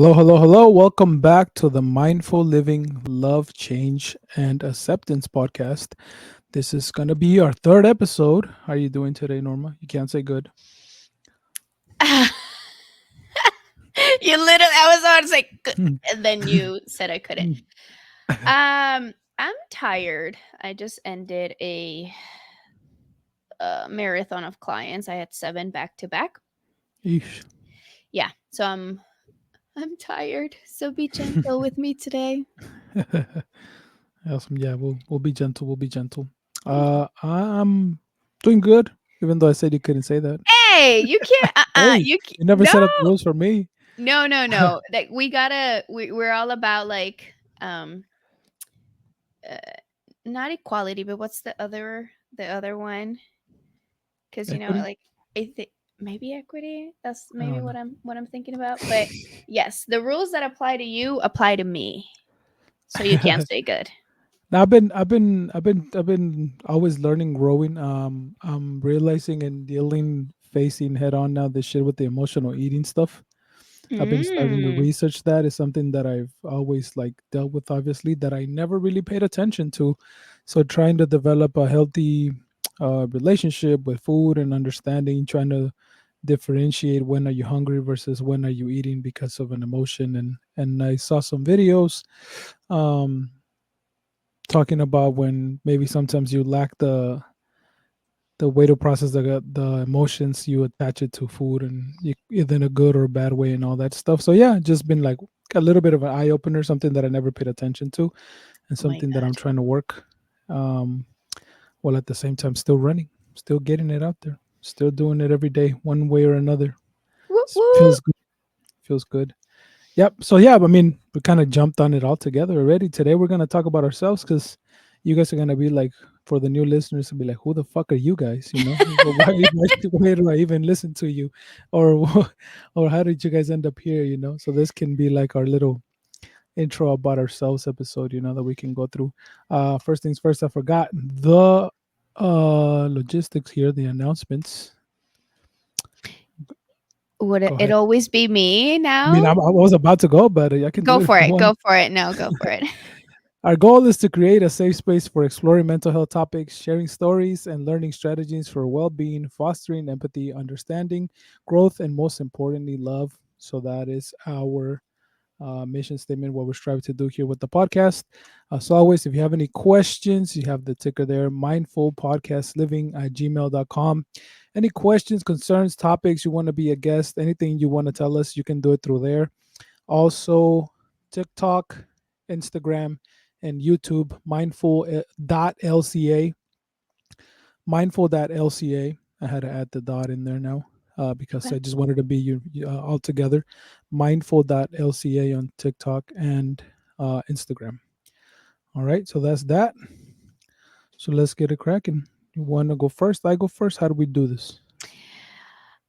Hello, hello, hello. Welcome back to the Mindful Living, Love, Change, and Acceptance podcast. This is going to be our third episode. How are you doing today, Norma? You can't say good. You literally, I was about to say, Hmm. and then you said I couldn't. I'm tired. I just ended a marathon of clients. I had 7 back to back. Eesh. Yeah, so I'm tired. So be gentle with me today. Awesome. Yeah, we'll be gentle. We'll be gentle. Thank you. I'm doing good, even though I said you couldn't say that. Hey, you can't. Hey, You you never no, set up the rules for me. no, no, no. Like we gotta. We're all about like uh, not equality, but what's the other one? Because Equity? like I think maybe equity. That's I maybe don't what I'm thinking about. But yes, the rules that apply to you apply to me, so you can't know. say good. Now I've been always learning, growing. I'm realizing and dealing, facing head on now this shit with the emotional eating stuff. I've been starting to Mm, research that. Is something that I've always like dealt with, obviously, that I never really paid attention to. So trying to develop a healthy relationship with food and understanding, trying to differentiate when are you hungry versus when are you eating because of an emotion. And I saw some videos. Um, Talking about when maybe sometimes you lack the way to process the emotions, you attach it to food, and either in a good or bad way and all that stuff. So yeah, just been like a little bit of an eye opener, something that I never paid attention to, and oh my something that I'm god. trying to work, um, while at the same time still running, still getting it out there, still doing it every day, one way or another. Woo woo. Feels good. Feels good. Yep. So yeah, I mean, we kind of jumped on it all together already. Today we're gonna talk about ourselves because you guys are gonna be like, for the new listeners to be like, who the fuck are you guys? You know, why do I even listen to you, or or how did you guys end up here? You know, so this can be like our little intro about ourselves episode. You know, that we can go through. First things first, I forgot the logistics here, the announcements. Would it, Go it ahead. always be me I mean, now? I was about to go, but I can do Go it for if you it. want. Go for it. No, go for it. Our goal is to create a safe space for exploring mental health topics, sharing stories, and learning strategies for well being, fostering empathy, understanding, growth, and most importantly, love. So, that is our mission statement, what we're striving to do here with the podcast. As always, if you have any questions, you have the ticker there, mindfulpodcastliving@gmail.com. Any questions, concerns, topics you want to be a guest, anything you want to tell us, you can do it through there. Also, TikTok, Instagram, and YouTube, mindful.lca. Mindful.lca. I had to add the dot in there now, because Okay. I just wanted to be all together. Mindful.lca on TikTok and Instagram. All right, so that's that. So let's get it cracking. You want to go first? I go first. How do we do this?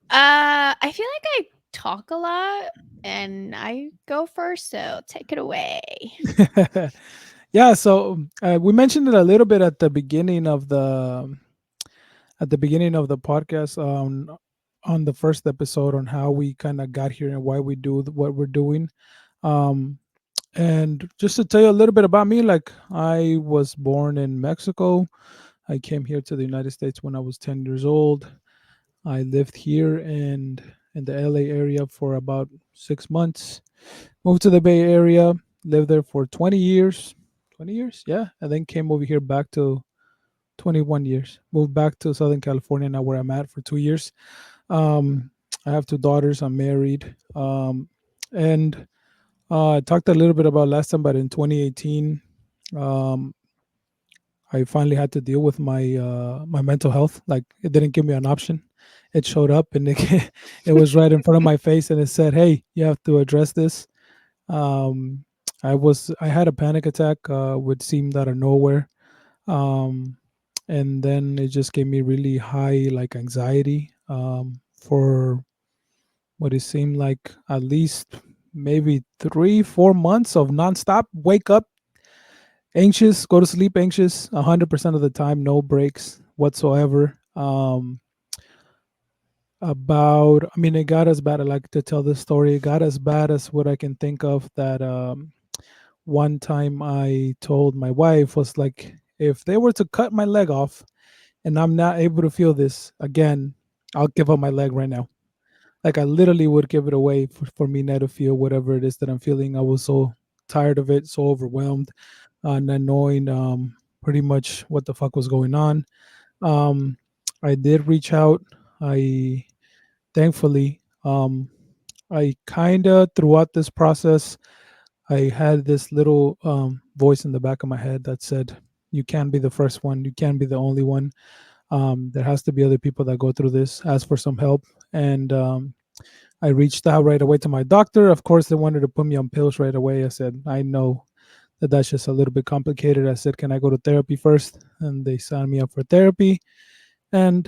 I feel like I talk a lot, and I go first, so take it away. Yeah, so we mentioned it a little bit at the beginning of the podcast, on the first episode, on how we kind of got here and why we do what we're doing. Um, and just to tell you a little bit about me, like, I was born in Mexico. I came here to the United States when I was 10 years old. I lived here and in the LA area for about 6 months. Moved to the Bay Area, lived there for 20 years. 20 years? Yeah. And then came over here back to 21 years. Moved back to Southern California, now where I'm at, for 2 years. Um, I have two daughters. I'm married. And I talked a little bit about last time, but in 2018, um, I finally had to deal with my mental health. Like, it didn't give me an option. It showed up, and it was right in front of my face, and it said, "Hey, you have to address this." Um, I had a panic attack, which seemed out of nowhere. Um, and then it just gave me really high, like, anxiety, for what it seemed like at least maybe 3 4 months of nonstop wake up anxious, go to sleep anxious, 100% of the time, no breaks whatsoever. about, I mean, it got as bad. I like to tell this story. It got as bad as what I can think of. That one time I told my wife was like, if they were to cut my leg off and I'm not able to feel this again, I'll give up my leg right now. Like I literally would give it away for me not to feel whatever it is that I'm feeling. I was so tired of it, so overwhelmed, not knowing pretty much what the fuck was going on. Um, I did reach out. I thankfully, I kind of throughout this process, I had this little voice in the back of my head that said, "You can't be the first one. You can't be the only one. There has to be other people that go through this. Ask for some help." And I reached out right away to my doctor. Of course, they wanted to put me on pills right away. I said, "I know that that's just a little bit complicated." I said, "Can I go to therapy first?" And they signed me up for therapy. And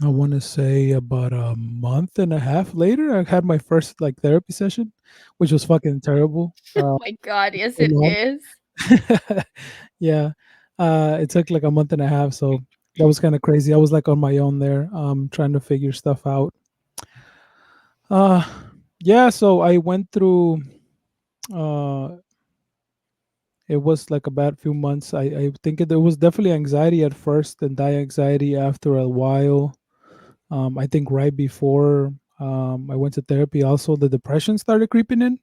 I want to say about a month and a half later, I had my first like therapy session, which was fucking terrible. Oh my God, yes, So it long. is. Yeah, it took like a month and a half, so that was kind of crazy. I was like on my own there, trying to figure stuff out. Uh, yeah, so I went through. Uh, it was like a bad few months. I think there was definitely anxiety at first, and that anxiety after a while. I think right before I went to therapy, also the depression started creeping in.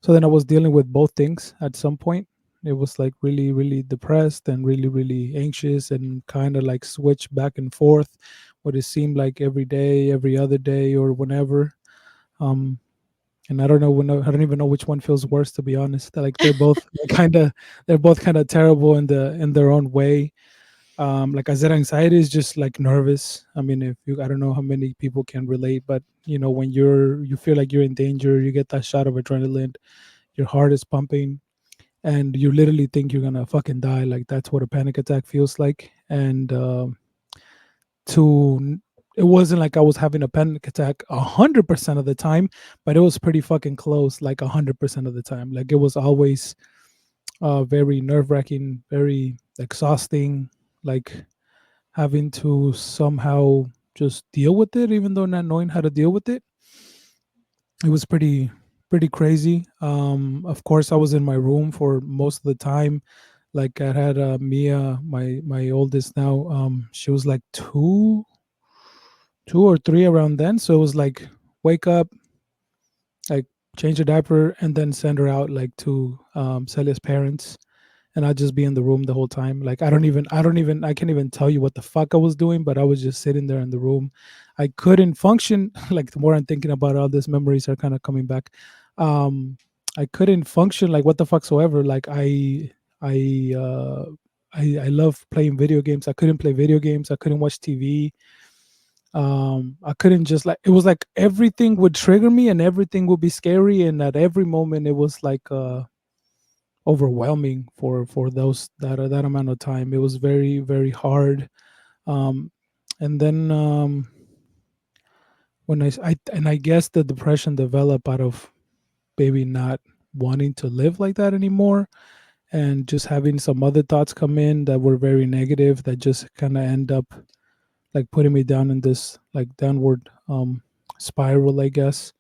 So then I was dealing with both things at some point. It was like really, really depressed and really, really anxious and kind of like switch back and forth what it seemed like every day, every other day, or whenever. Um, and I don't know, I don't even know which one feels worse, to be honest. Like they're both kind of terrible in their own way. Like I said, anxiety is just like nervous. I mean, if you, I don't know how many people can relate, but you know, when you feel like you're in danger, you get that shot of adrenaline, your heart is pumping, and you literally think you're gonna fucking die. Like that's what a panic attack feels like. And to it wasn't like I was having a panic attack 100% of the time, but it was pretty fucking close, like 100% of the time. Like it was always very nerve wracking, very exhausting. Like having to somehow just deal with it, even though not knowing how to deal with it. It was pretty crazy. Of course, I was in my room for most of the time. Like I had Mia, my oldest now. She was like two or three around then. So it was like wake up, like change her diaper, and then send her out like to Celia's parents, and I'd just be in the room the whole time. Like I can't even tell you what the fuck I was doing, but I was just sitting there in the room. I couldn't function. Like the more I'm thinking about it, all these memories are kind of coming back. Um, I couldn't function like what the fuck so ever. Like I uh I love playing video games. I couldn't play video games. I couldn't watch TV. I couldn't just like, it was like everything would trigger me and everything would be scary, and at every moment it was like overwhelming for those that amount of time. It was very very hard. um and then and I guess the depression developed out of maybe not wanting to live like that anymore, and just having some other thoughts come in that were very negative, that just kind of end up like putting me down in this like downward spiral, I guess.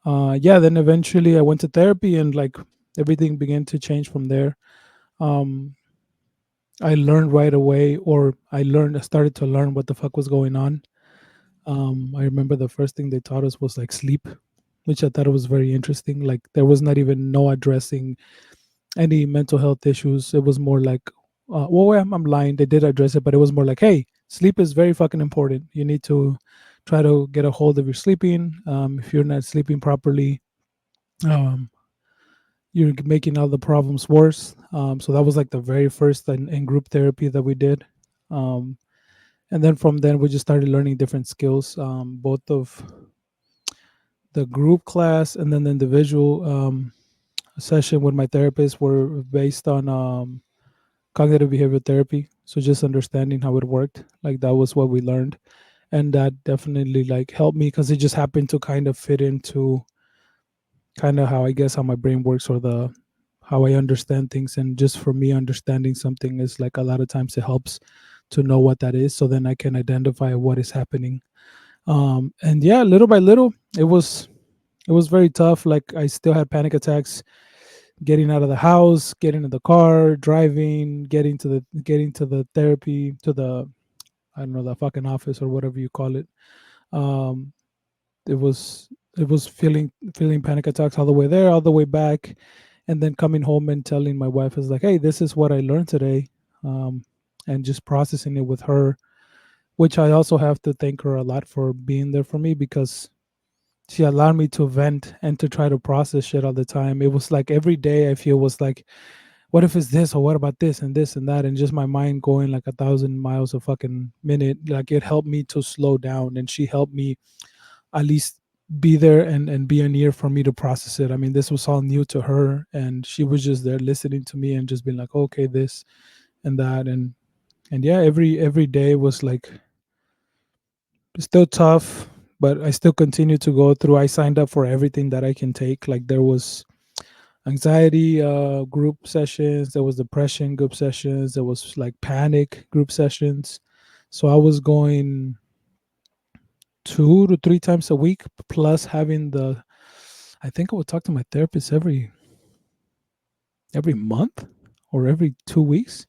Yeah, then eventually I went to therapy, and like everything began to change from there. um I learned right away, or I started to learn what the fuck was going on. I remember the first thing they taught us was like sleep, which I thought was very interesting. Like there was not even no addressing any mental health issues. It was more like, well, I'm lying. They did address it, but it was more like, hey, sleep is very fucking important. You need to try to get a hold of your sleeping. If you're not sleeping properly, um, you're making all the problems worse. So that was like the very first in group therapy that we did. Um, and then from then we just started learning different skills, both of the group class and then the individual session with my therapist were based on cognitive behavior therapy. So just understanding how it worked, like that was what we learned, and that definitely like helped me because it just happened to kind of fit into kind of how I guess how my brain works, or the how I understand things. And just for me, understanding something is like a lot of times it helps to know what that is, so then I can identify what is happening. And yeah, little by little, it was very tough. Like I still had panic attacks getting out of the house, getting in the car, driving, getting to the therapy, to the, I don't know, the fucking office or whatever you call it. Um, it was feeling panic attacks all the way there, all the way back, and then coming home and telling my wife is like, hey, this is what I learned today, um, and just processing it with her, which I also have to thank her a lot for being there for me, because she allowed me to vent and to try to process shit all the time. It was like every day I feel was like, what if it's this, or what about this and that, and just my mind going like 1,000 miles a fucking minute. Like it helped me to slow down, and she helped me at least be there and be an ear for me to process it. I mean, this was all new to her, and she was just there listening to me and just being like, okay, this and that, and yeah, every day was like still tough, but I still continue to go through. I signed up for everything that I can take. Like there was anxiety group sessions, there was depression group sessions, there was like panic group sessions. So I was going 2 to 3 times a week, plus having the, I think I would talk to my therapist every month or every 2 weeks.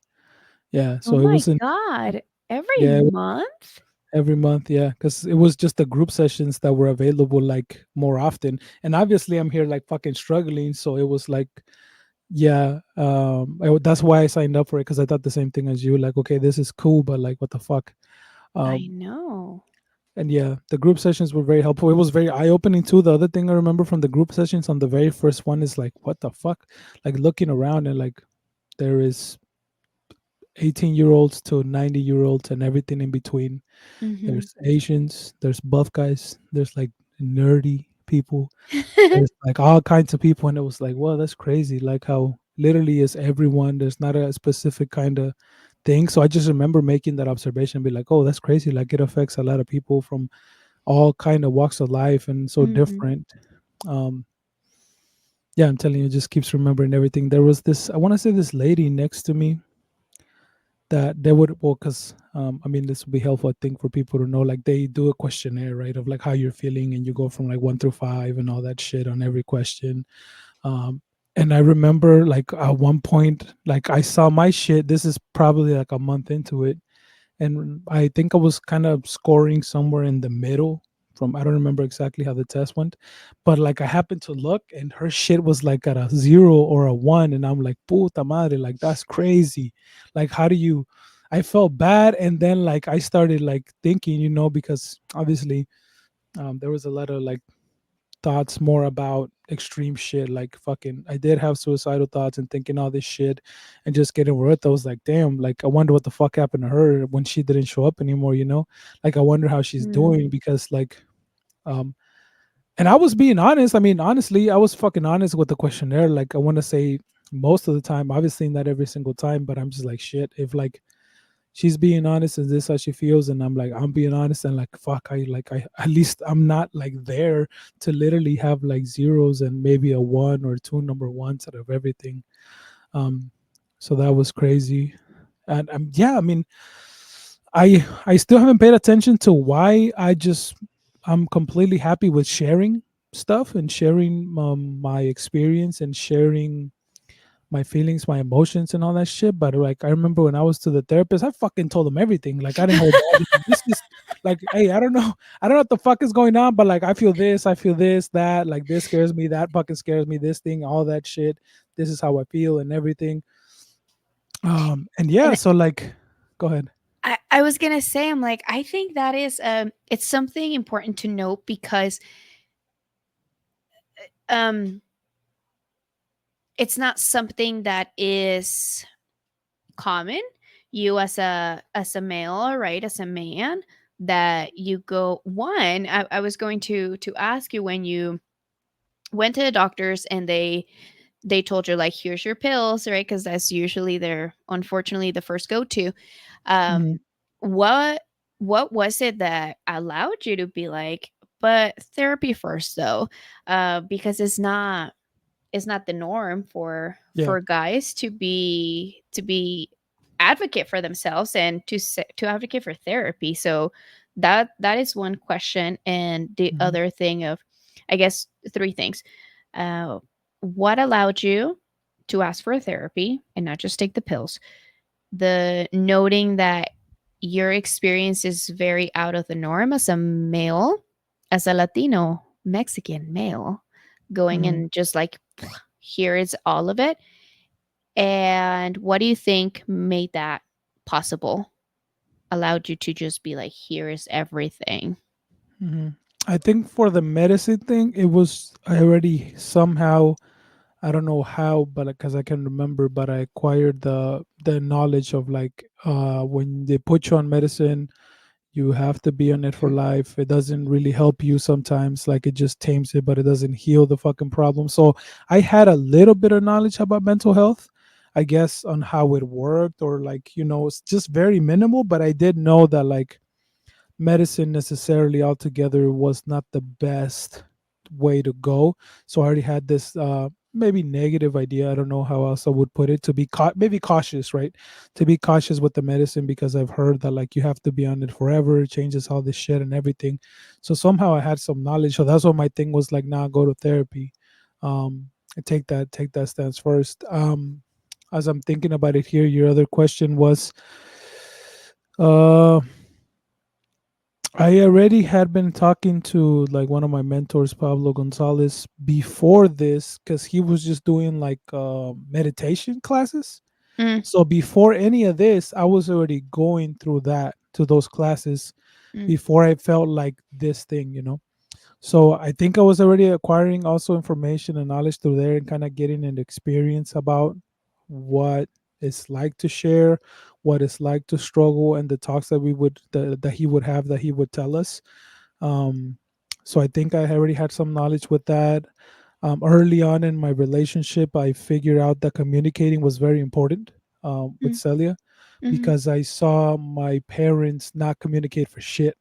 Yeah, Oh so it my wasn't. God. Every Yeah, month? every month. Yeah, because it was just the group sessions that were available like more often, and obviously I'm here like fucking struggling, so it was like, yeah, that's why I signed up for it, because I thought the same thing as you. Like, okay, this is cool, but like, what the fuck? I Um, know. and yeah, the group sessions were very helpful. It was very eye opening too. The other thing I remember from the group sessions on the very first one is like, what the fuck? Like looking around and like there is 18-year-olds to 90-year-olds and everything in between. Mm-hmm. There's Asians, there's buff guys, there's like nerdy people, there's like all kinds of people, and it was like, well, that's crazy. Like how literally is everyone. There's not a specific kind of thing. So I just remember making that observation, be like, oh, that's crazy. Like it affects a lot of people from all kind of walks of life and so Mm-hmm. different. Um, yeah, I'm telling you, it just keeps remembering everything. There was this, I want to say, this lady next to me that they would, well, because I mean, this would be helpful, I think, for people to know. Like they do a questionnaire, right, of like how you're feeling, and you go from like 1 through 5 and all that shit on every question. um and I remember like at one point, like I saw my shit, this is probably like a month into it, and I think I was kind of scoring somewhere in the middle. From, I don't remember exactly how the test went, but like I happened to look and her shit was like at a 0 or a 1, and I'm like, puta madre, like that's crazy. Like how do you? I felt bad, and then like I started like thinking, because obviously there was a lot of like thoughts more about extreme shit, like fucking I did have suicidal thoughts and thinking all this shit and just getting worried. I was like, damn, like I wonder what the fuck happened to her when she didn't show up anymore. Like I wonder how she's Mm. doing, because like um and I was being honest. I mean, honestly, I was fucking honest with the questionnaire. Like I want to say most of the time, obviously not every single time, but I'm just like, shit, if like she's being honest and this how she feels, and I'm like, I'm being honest, and like fuck, I at least I'm not like there to literally have like zeros and maybe a 1 or 2 number ones out of everything. um so that was crazy. And yeah, I mean, I still haven't paid attention to why. I'm completely happy with sharing stuff and sharing my experience and sharing my feelings, my emotions, and all that shit. But like, I remember when I was to the therapist, I fucking told him everything. Like, I didn't hold back. Like, this is like, hey, I don't know what the fuck is going on, but like, I feel this, that, like, this scares me, that fucking scares me, this thing, all that shit. This is how I feel and everything. And yeah, And so like, go ahead. I was gonna say, I'm like, I think that is it's something important to note because um it's not something that is common. You as a male, right, as a man, that you go one. I was going to ask you when you went to the doctors and they told you like here's your pills, right? Because that's usually their unfortunately the first go to. Mhm. Um, what what was it that allowed you to be like, but therapy first though, because it's not the norm Yeah. for guys to be advocate for themselves and to advocate for therapy. So that is one question. And the Hmm. other thing of, I guess, three things. uh, what allowed you to ask for therapy and not just take the pills? The noting that your experience is very out of the norm as a male, as a Latino Mexican male, going Hmm. and just like, here is all of it. And what do you think made that possible? Allowed you to just be like, here is everything. Hmm. I think for the medicine thing, it was I already somehow, I don't know how, but because I can remember, but I acquired the knowledge of like when they put you on medicine, you have to be on it for life. It doesn't really help you sometimes, like it just tames it, but it doesn't heal the fucking problem. So I had a little bit of knowledge about mental health, I guess, on how it worked, or like, it's just very minimal, but I did know that like medicine necessarily altogether was not the best way to go. So I already had this maybe negative idea. I don't know how else I would put it, to be maybe cautious, right? To be cautious with the medicine, because I've heard that like you have to be on it forever. It changes all this shit and everything. So somehow I had some knowledge. So that's what my thing was like. Now go to therapy. And take that stance first. As I'm thinking about it here, your other question was, uh I already had been talking to like one of my mentors, Pablo Gonzalez, before this, because he was just doing like meditation classes. Mm, So before any of this, I was already going through to those classes mm, before I felt like this thing. So I think I was already acquiring also information and knowledge through there, and kind of getting an experience about what it's like to share, what it's like to struggle, and the talks that he would have, that he would tell us. Um, so I think I already had some knowledge with that. Early on in my relationship, I figured out that communicating was very important with mm, Celia, mm, because I saw my parents not communicate for shit.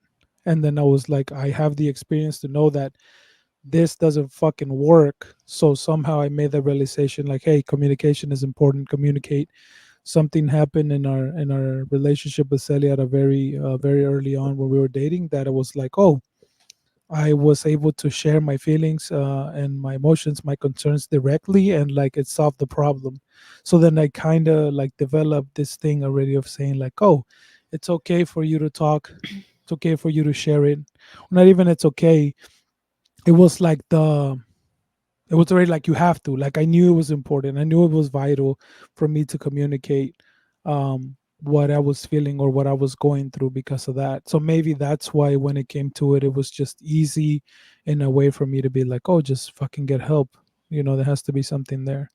And then I was like, I have the experience to know that this doesn't fucking work. So somehow I made the realization like, hey, communication is important. Communicate. Something happened in our relationship with Celia at a very early on when we were dating, that it was like, oh, I was able to share my feelings and my emotions, my concerns directly, and like it solved the problem. So then I kind of like developed this thing already of saying like, oh, it's okay for you to talk, it's okay for you to share it. Not even it's okay. It was like it was already like you have to. Like I knew it was important. I knew it was vital for me to communicate what I was feeling or what I was going through because of that. So maybe that's why when it came to it, it was just easy in a way for me to be like, oh, just fucking get help. There has to be something there.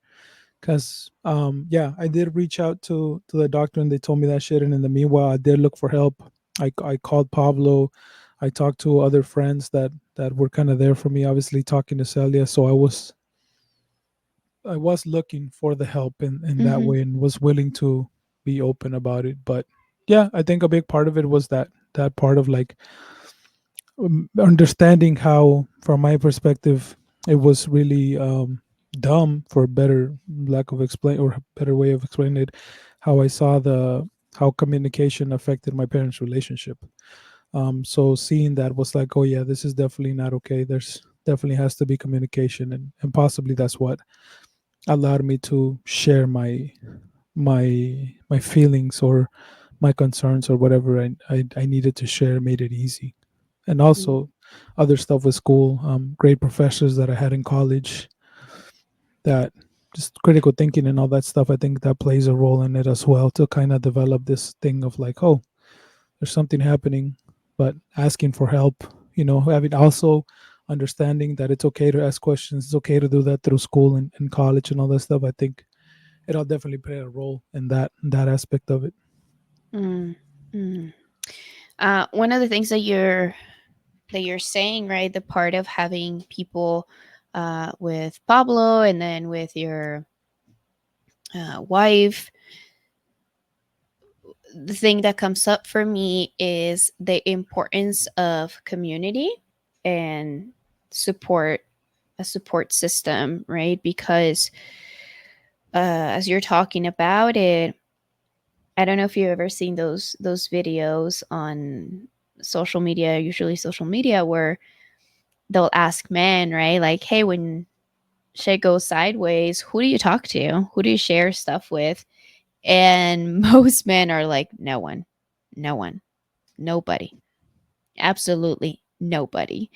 Cause yeah, I did reach out to the doctor and they told me that shit. And in the meanwhile, I did look for help. I called Pablo. I talked to other friends that were kind of there for me. Obviously, talking to Celia, so I was looking for the help in that mhm, way and was willing to be open about it. But yeah, I think a big part of it was that part of like understanding how, from my perspective, it was really dumb, for a better lack of explain or better way of explaining it, how I saw the how communication affected my parents' relationship. So seeing that was like, oh yeah, this is definitely not okay. There's definitely has to be communication, and possibly that's what allowed me to share my feelings or my concerns or whatever I needed to share, made it easy. And mm, also other stuff with school, great professors that I had in college, that just critical thinking and all that stuff. I think that plays a role in it as well, to kind of develop this thing of like, oh, there's something happening, but asking for help, having also understanding that it's okay to ask questions. It's okay to do that through school and college and all that stuff. I think it'll definitely play a role in that aspect of it. mm, mm. One of the things that you're saying, right? The part of having people with Pablo and then with your wife, the thing that comes up for me is the importance of community and support, a support system, right? Because as you're talking about it, I don't know if you've ever seen those videos on social media, usually social media, where they'll ask men, right? Like, hey, when shit goes sideways, who do you talk to? Who do you share stuff with? And most men are like, no one, no one, nobody, absolutely nobody.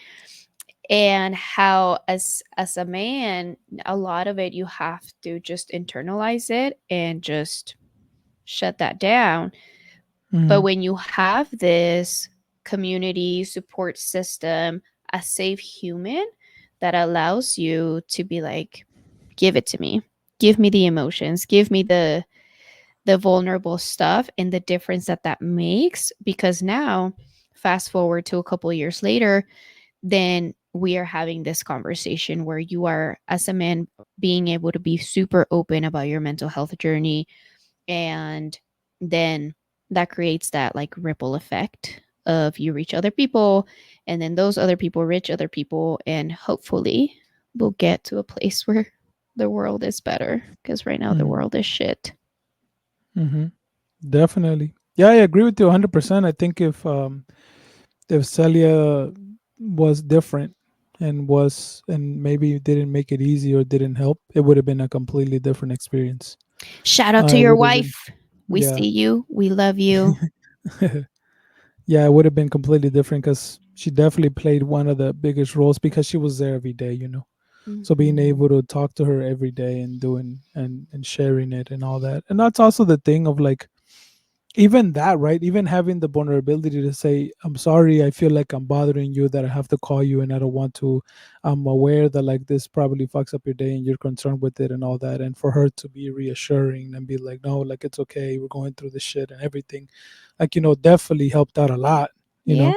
And how as a man, a lot of it you have to just internalize it and just shut that down. But Hmm. when you have this community support system, a safe human that allows you to be like, give it to me, give me the emotions, give me the vulnerable stuff, and the difference that that makes. Because now, fast forward to a couple of years later, then we are having this conversation where you are, as a man, being able to be super open about your mental health journey. And then that creates that like ripple effect of you reach other people, and then those other people reach other people, and hopefully we'll get to a place where the world is better, because right now the Hmm. world is shit. Hmm. Definitely. Yeah, I agree with you 100%. I think if Celia was different and maybe didn't make it easy or didn't help, it would have been a completely different experience. Shout out to It your would have been, wife. We yeah. see you, we love you. Yeah, it would have been completely different because she definitely played one of the biggest roles because she was there every day, you know. So being Mhm. able to talk to her every day and doing and sharing it and all that. And that's also the thing of like even that, right? Even having the vulnerability to say, I'm sorry, I feel like I'm bothering you, that I have to call you and I don't want to. I'm aware that like this probably fucks up your day and you're concerned with it and all that. And for her to be reassuring and be like, no, like it's okay, we're going through this shit and everything, like, definitely helped out a lot, you know.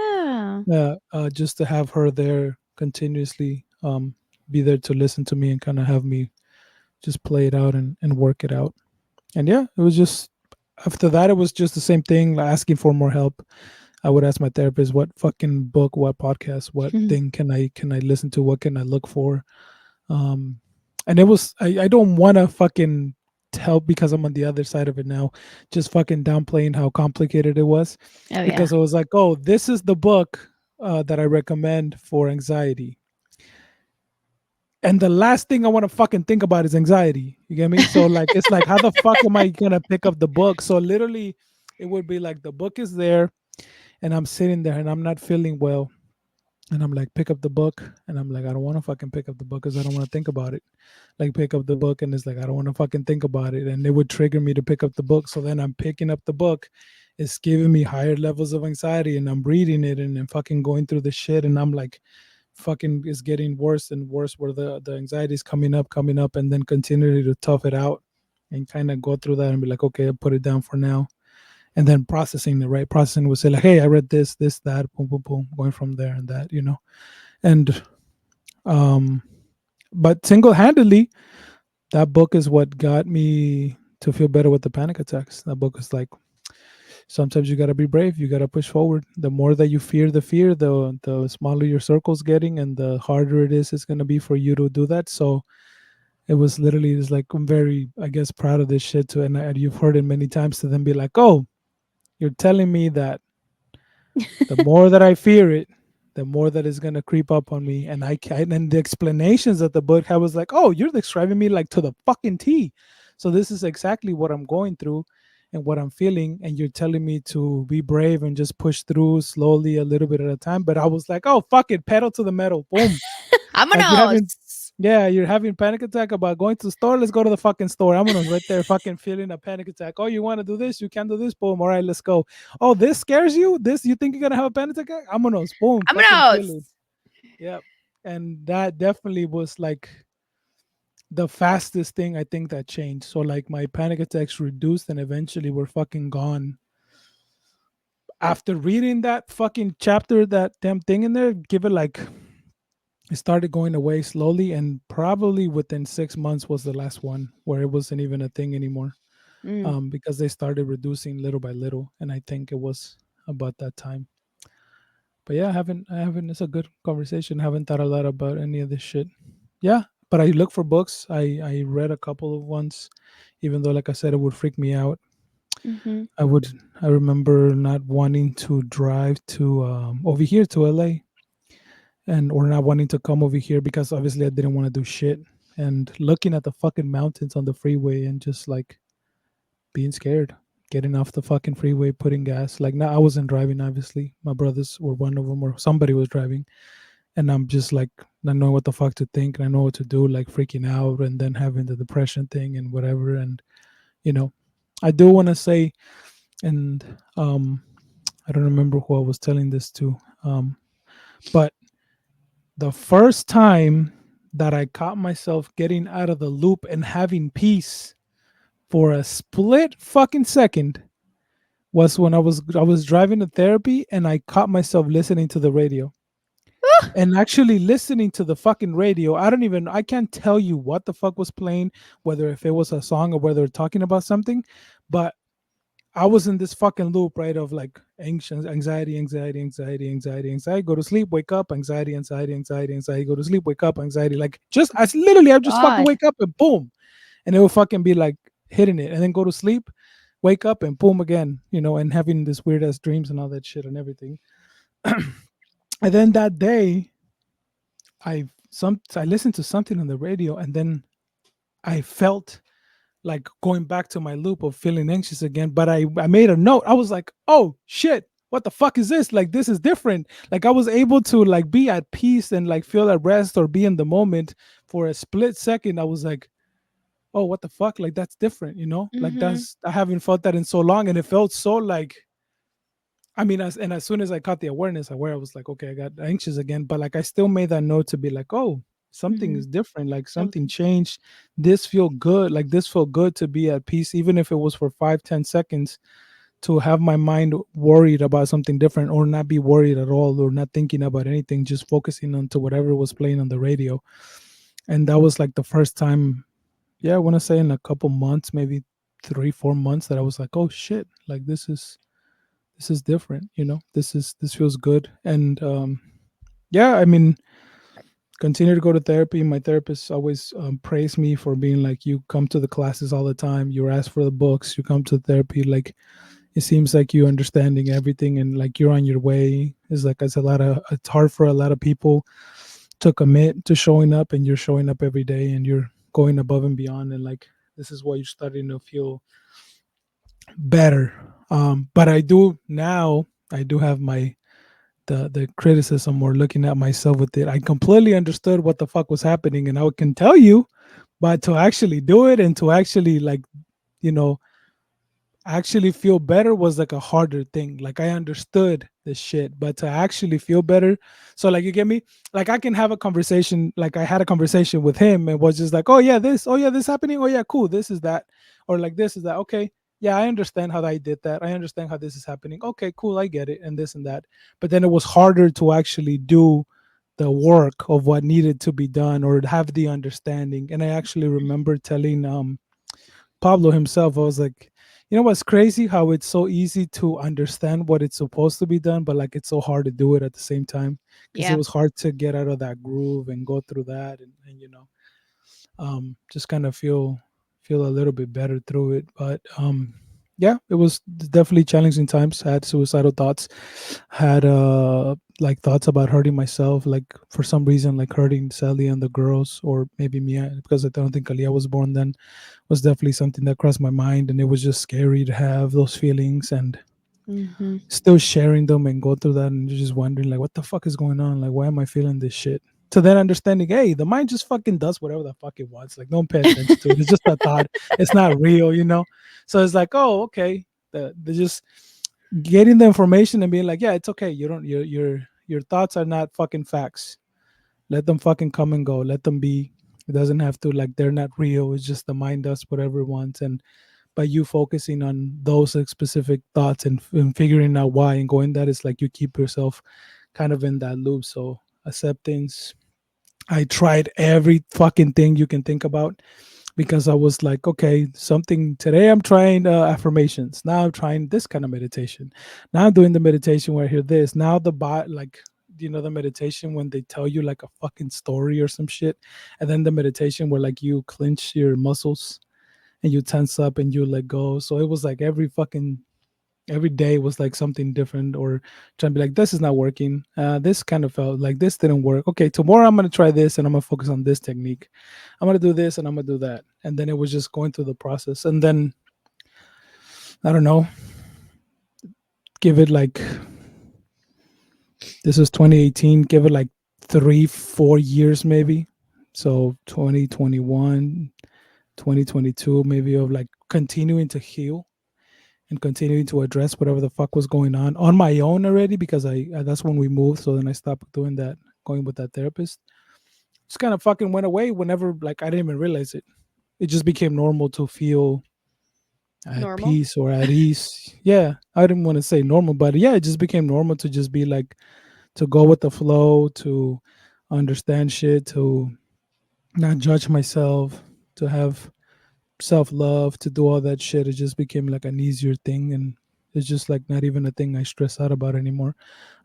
Yeah. Just to have her there continuously, be there to listen to me and kind of have me just play it out and work it out. And yeah, it was just after that, it was just the same thing, like asking for more help. I would ask my therapist, what fucking book, what podcast, what thing can I listen to, what can I look for? Um, and it was I don't want to fucking tell because I'm on the other side of it now, just fucking downplaying how complicated it was, Oh yeah. because it was like, oh, this is the book that I recommend for anxiety, and the last thing I want to fucking think about is anxiety. You get me? So like it's like how the fuck am I gonna pick up the book? So literally it would be like the book is there and I'm sitting there and I'm not feeling well. And I'm like, pick up the book. And I'm like, I don't want to fucking pick up the book because I don't want to think about it. Like pick up the book and it's like I don't want to fucking think about it. And it would trigger me to pick up the book. So then I'm picking up the book. It's giving me higher levels of anxiety and I'm reading it and I'm fucking going through the shit and I'm like fucking is getting worse and worse where the anxiety is coming up and then continually to tough it out and kind of go through that and be like, okay, I'll put it down for now. And then processing the right processing would say like, hey, I read this, that, boom, boom, boom, going from there and that, And um but single-handedly, that book is what got me to feel better with the panic attacks. That book is like, sometimes you gotta be brave. You gotta push forward. The more that you fear the fear, the smaller your circle's getting, and the harder it is. It's gonna be for you to do that. So it was literally, it's like I'm very, I guess, proud of this shit too. And you've heard it many times to then be like, oh, you're telling me that the more that I fear it, the more that it's gonna creep up on me. And and the explanations that the book had was like, oh, you're describing me like to the fucking T. So this is exactly what I'm going through and what I'm feeling. And you're telling me to be brave and just push through slowly a little bit at a time. But I was like, oh fuck it, pedal to the metal. Boom. Like you're having Vámonos. yeah, you're having panic attack about going to the store. Let's go to the fucking store. I'm gonna right there, fucking feeling a panic attack. Oh, you want to do this? You can't do this. Boom. All right, let's go. Oh, this scares you. This you think you're gonna have a panic attack? I'm gonna boom, fucking feel Vámonos. it. Yep. And that definitely was like the fastest thing I think that changed. So like my panic attacks reduced and eventually were fucking gone. After reading that fucking chapter, that damn thing in there, give it like it started going away slowly and probably within 6 months was the last one where it wasn't even a thing anymore, Mm. because they started reducing little by little and I think it was about that time. But yeah, I haven't it's a good conversation. I haven't thought a lot about any of this shit. Yeah, but I look for books. I read a couple of ones, even though like I said it would freak me out. Mhm. I would. I remember not wanting to drive to over here to LA, and or not wanting to come over here because obviously I didn't want to do shit. And looking at the fucking mountains on the freeway and just like being scared, getting off the fucking freeway, putting gas. Like now I wasn't driving. Obviously, my brothers were one of them, or somebody was driving, and I'm just like not knowing what the fuck to think and I know what to do, like freaking out and then having the depression thing and whatever. And you know, I do want to say, and I don't remember who I was telling this to, but the first time that I caught myself getting out of the loop and having peace for a split fucking second was when I was driving to therapy and I caught myself listening to the radio. And actually listening to the fucking radio, I can't tell you what the fuck was playing, whether if it was a song or whether talking about something, but I was in this fucking loop, right? Of like anxious, anxiety, go to sleep, wake up, anxiety, go to sleep, wake up, anxiety. Like just, I just fucking God. wake up and boom. And it would fucking be like hitting it and then go to sleep, wake up and boom again, and having this weird ass dreams and all that shit and everything. And then that day, I listened to something on the radio, and then I felt like going back to my loop of feeling anxious again. But I made a note. I was like, oh shit, what the fuck is this? Like this is different. Like I was able to like be at peace and like feel at rest or be in the moment for a split second. I was like, oh, what the fuck? Like that's different, Like Mhm. I haven't felt that in so long, and it felt so like, I mean, as soon as I caught the awareness, I was like, okay, I got anxious again. But like, I still made that note to be like, oh, something Mhm. is different. Like something Something. changed. This feel good. Like this felt good to be at peace, even if it was for 5, 10 seconds. To have my mind worried about something different, or not be worried at all, or not thinking about anything, just focusing on to whatever was playing on the radio. And that was like the first time. Yeah, I want to say in a couple months, maybe 3, 4 months, that I was like, oh shit, like this is different, this feels good. And yeah, I mean, continue to go to therapy. My therapist always praised me for being like, you come to the classes all the time, you ask for the books, you come to therapy, like it seems like you understanding everything and like you're on your way. It's hard for a lot of people to commit to showing up, and you're showing up every day and you're going above and beyond, and like this is what you're starting to feel better. But I do have my the criticism, or looking at myself with it. I completely understood what the fuck was happening, and I can tell you, but to actually do it and to actually like, you know, actually feel better was like a harder thing. Like I understood this shit, but to actually feel better. So like you get me? Like I can have a conversation, like I had a conversation with him and was just like, oh yeah, this happening. Oh yeah, cool. This is that. Or like this is that. Okay. Yeah, I understand how I did that. I understand how this is happening. Okay, cool. I get it. And this and that. But then it was harder to actually do the work of what needed to be done or have the understanding. And I actually remember telling Pablo himself, I was like, what's crazy? How it's so easy to understand what it's supposed to be done, but like it's so hard to do it at the same time, because it Yeah. was hard to get out of that groove and go through that, and just kind of feel a little bit better through it. But yeah, it was definitely challenging times. I had suicidal thoughts, had like thoughts about hurting myself, like for some reason, like hurting Sally and the girls, or maybe me, because I don't think Kalia was born then, was definitely something that crossed my mind, and it was just scary to have those feelings and Mhm. still sharing them and go through that, and you're just wondering like, what the fuck is going on? Like, why am I feeling this shit? To then understanding, hey, the mind just fucking does whatever the fuck it wants. Like, don't pay attention to it. It's just a thought. It's not real. So it's like, oh, okay. They're just getting the information and being like, yeah, it's okay. You don't your thoughts are not fucking facts. Let them fucking come and go. Let them be. It doesn't have to, like, they're not real. It's just the mind does whatever it wants. And by you focusing on those specific thoughts and figuring out why and going, that is like you keep yourself kind of in that loop. So acceptance, I tried every fucking thing you can think about, because I was like, okay, something today I'm trying affirmations. Now I'm trying this kind of meditation. Now I'm doing the meditation where I hear this. Now like, the meditation when they tell you like a fucking story or some shit, and then the meditation where like you clench your muscles and you tense up and you let go. So it was like every day was like something different, or trying to be like, this is not working. This kind of felt like this didn't work. Okay, tomorrow I'm gonna try this and I'm gonna focus on this technique. I'm gonna do this and I'm gonna do that. And then it was just going through the process. And then I don't know, give it like, this was 2018, give it like 3 4 years maybe. So 2021, 2022 maybe, of like continuing to heal and continuing to address whatever the fuck was going on my own already, because that's when we moved. So then I stopped doing that, going with that therapist. Just kind of fucking went away whenever, like, I didn't even realize it. It just became normal to feel at Normal. peace or at ease. Yeah, I didn't want to say normal, but yeah, it just became normal to just be like, to go with the flow, to understand shit, to not judge myself, to have self love, to do all that shit. It just became like an easier thing, and it's just like not even a thing I stress out about anymore.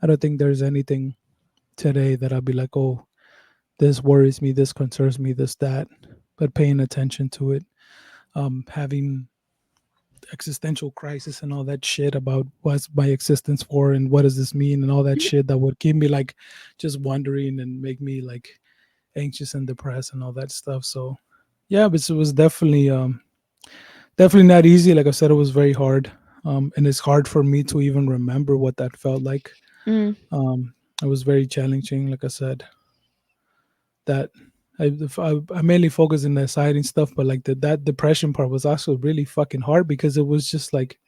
I don't think there's anything today that I'll be like, oh, this worries me, this concerns me, this that. But paying attention to it, having existential crisis and all that shit about what's my existence for and what does this mean and all that shit that would keep me like just wondering and make me like anxious and depressed and all that stuff. So yeah, but it was definitely not easy. Like I said, it was very hard. And it's hard for me to even remember what that felt like. Mm. It was very challenging. Like I said, that I mainly focus on the anxiety and stuff, but like that depression part was also really fucking hard, because it was just like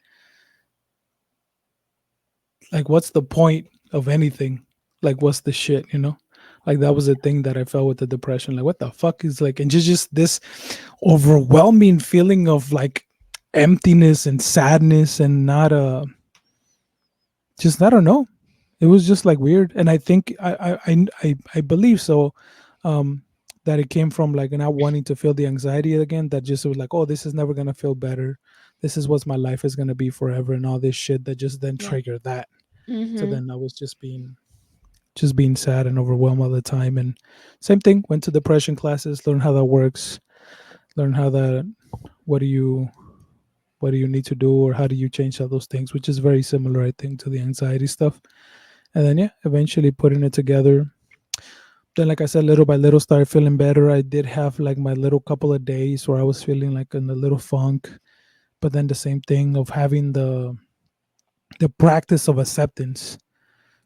what's the point of anything? Like what's the shit, you know? Like that was the thing that I felt with the depression. Like what the fuck is like, and just this overwhelming feeling of like emptiness and sadness, and not just, I don't know. It was just like weird, and I think I believe so, um, that it came from like not wanting to feel the anxiety again. That just was like, oh, this is never gonna feel better. This is what my life is gonna be forever, and all this shit that just then Yeah. triggered that. So Mm-hmm. then I was just being sad and overwhelmed all the time. And same thing, went to depression classes, learn how that works, learn how that, what do you what do you need to do, or how do you change all those things, which is very similar, I think, to the anxiety stuff. And then yeah, eventually putting it together. Then, like I said, little by little started feeling better. I did have like my little couple of days where I was feeling like in a little funk, but then the same thing of having the practice of acceptance,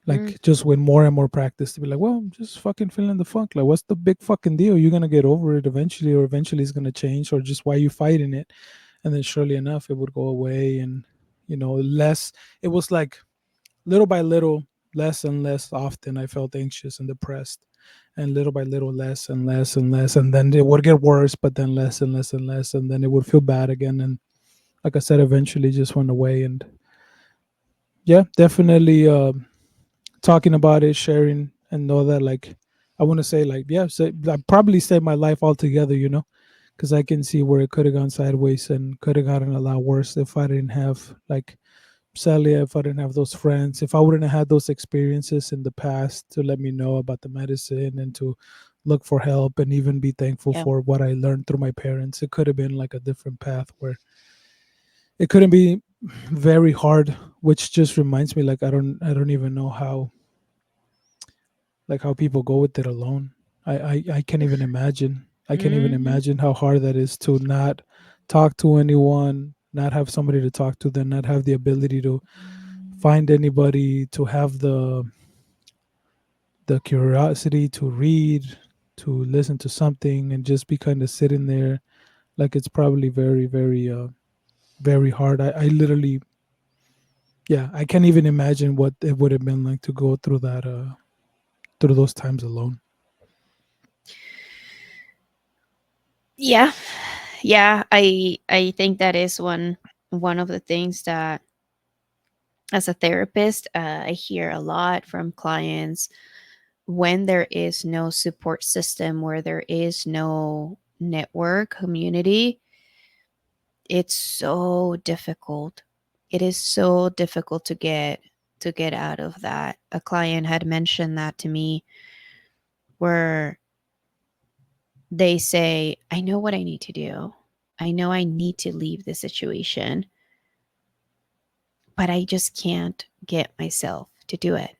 Mm. like just with more and more practice, to be like, well, I'm just fucking feeling the funk. Like, what's the big fucking deal? You're gonna get over it eventually, or eventually it's gonna change, or just why you fighting it? And then surely enough, it would go away. And less, it was like little by little, less and less often I felt anxious and depressed, and little by little, less and less and less, and then it would get worse, but then less and less and less, and then it would feel bad again. And like I said, eventually just went away. And yeah, definitely, talking about it, sharing, and know that, like, I want to say, like, yeah, so I probably saved my life altogether, because I can see where it could have gone sideways and could have gotten a lot worse if I didn't have, like, sadly, if I didn't have those friends, if I wouldn't have had those experiences in the past to let me know about the medicine and to look for help, and even be thankful Yeah. for what I learned through my parents, it could have been like a different path where it couldn't be very hard. Which just reminds me, like, I don't even know how, like, how people go with it alone. I can't even imagine. I can't even Mm-hmm. imagine how hard that is, to not talk to anyone, not have somebody to talk to, then not have the ability to find anybody, to have the curiosity to read, to listen to something, and just be kind of sitting there. Like, it's probably very, very, very hard. I literally, yeah, I can't even imagine what it would have been like to go through that, through those times alone. Yeah. Yeah. I think that is one of the things that, as a therapist, I hear a lot from clients. When there is no support system, where there is no network community, it's so difficult. It is so difficult to get out of that. A client had mentioned that to me, where they say, I know what I need to do. I know I need to leave the situation, but I just can't get myself to do it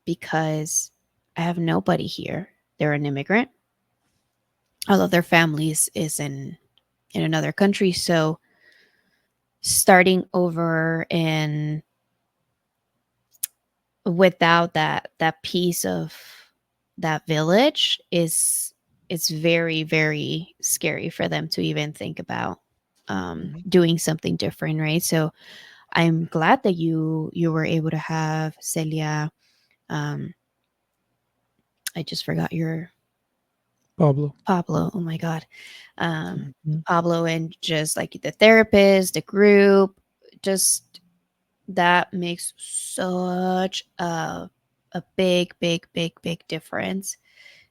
because I have nobody here. They're an immigrant, although their families is in another country. So starting over and without that piece of that village is it's very very scary for them to even think about Mhm. doing something different, right? So I'm glad that you were able to have Celia. um, I just forgot your Pablo. Pablo. Oh my god. Mhm. Pablo and just like the therapist, the group, just that makes such a big big difference.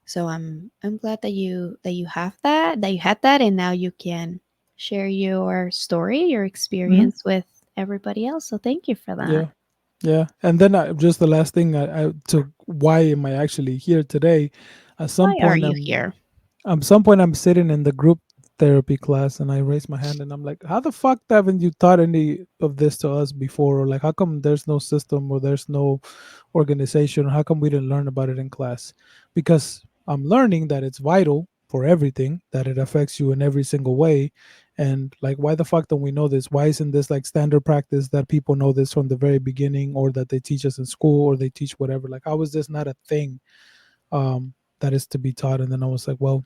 So I'm glad that you have that you had that, and now you can share your story, your Mhm. experience with everybody else. So thank you for that. Yeah. Yeah. And then just the last thing to why am I actually here today? At some Why are point, you here? I'm sitting in the group therapy class and I raise my hand and I'm like, how the fuck haven't you taught any of this to us before? Or like, how come there's no system or there's no organization? How come we didn't learn about it in class? Because I'm learning that it's vital for everything, that it affects you in every single way. And like, why the fuck don't we know this? Why isn't this like standard practice that people know this from the very beginning, or that they teach us in school, or they teach whatever? Like, how is this not a thing that is to be taught? And then I was like, well,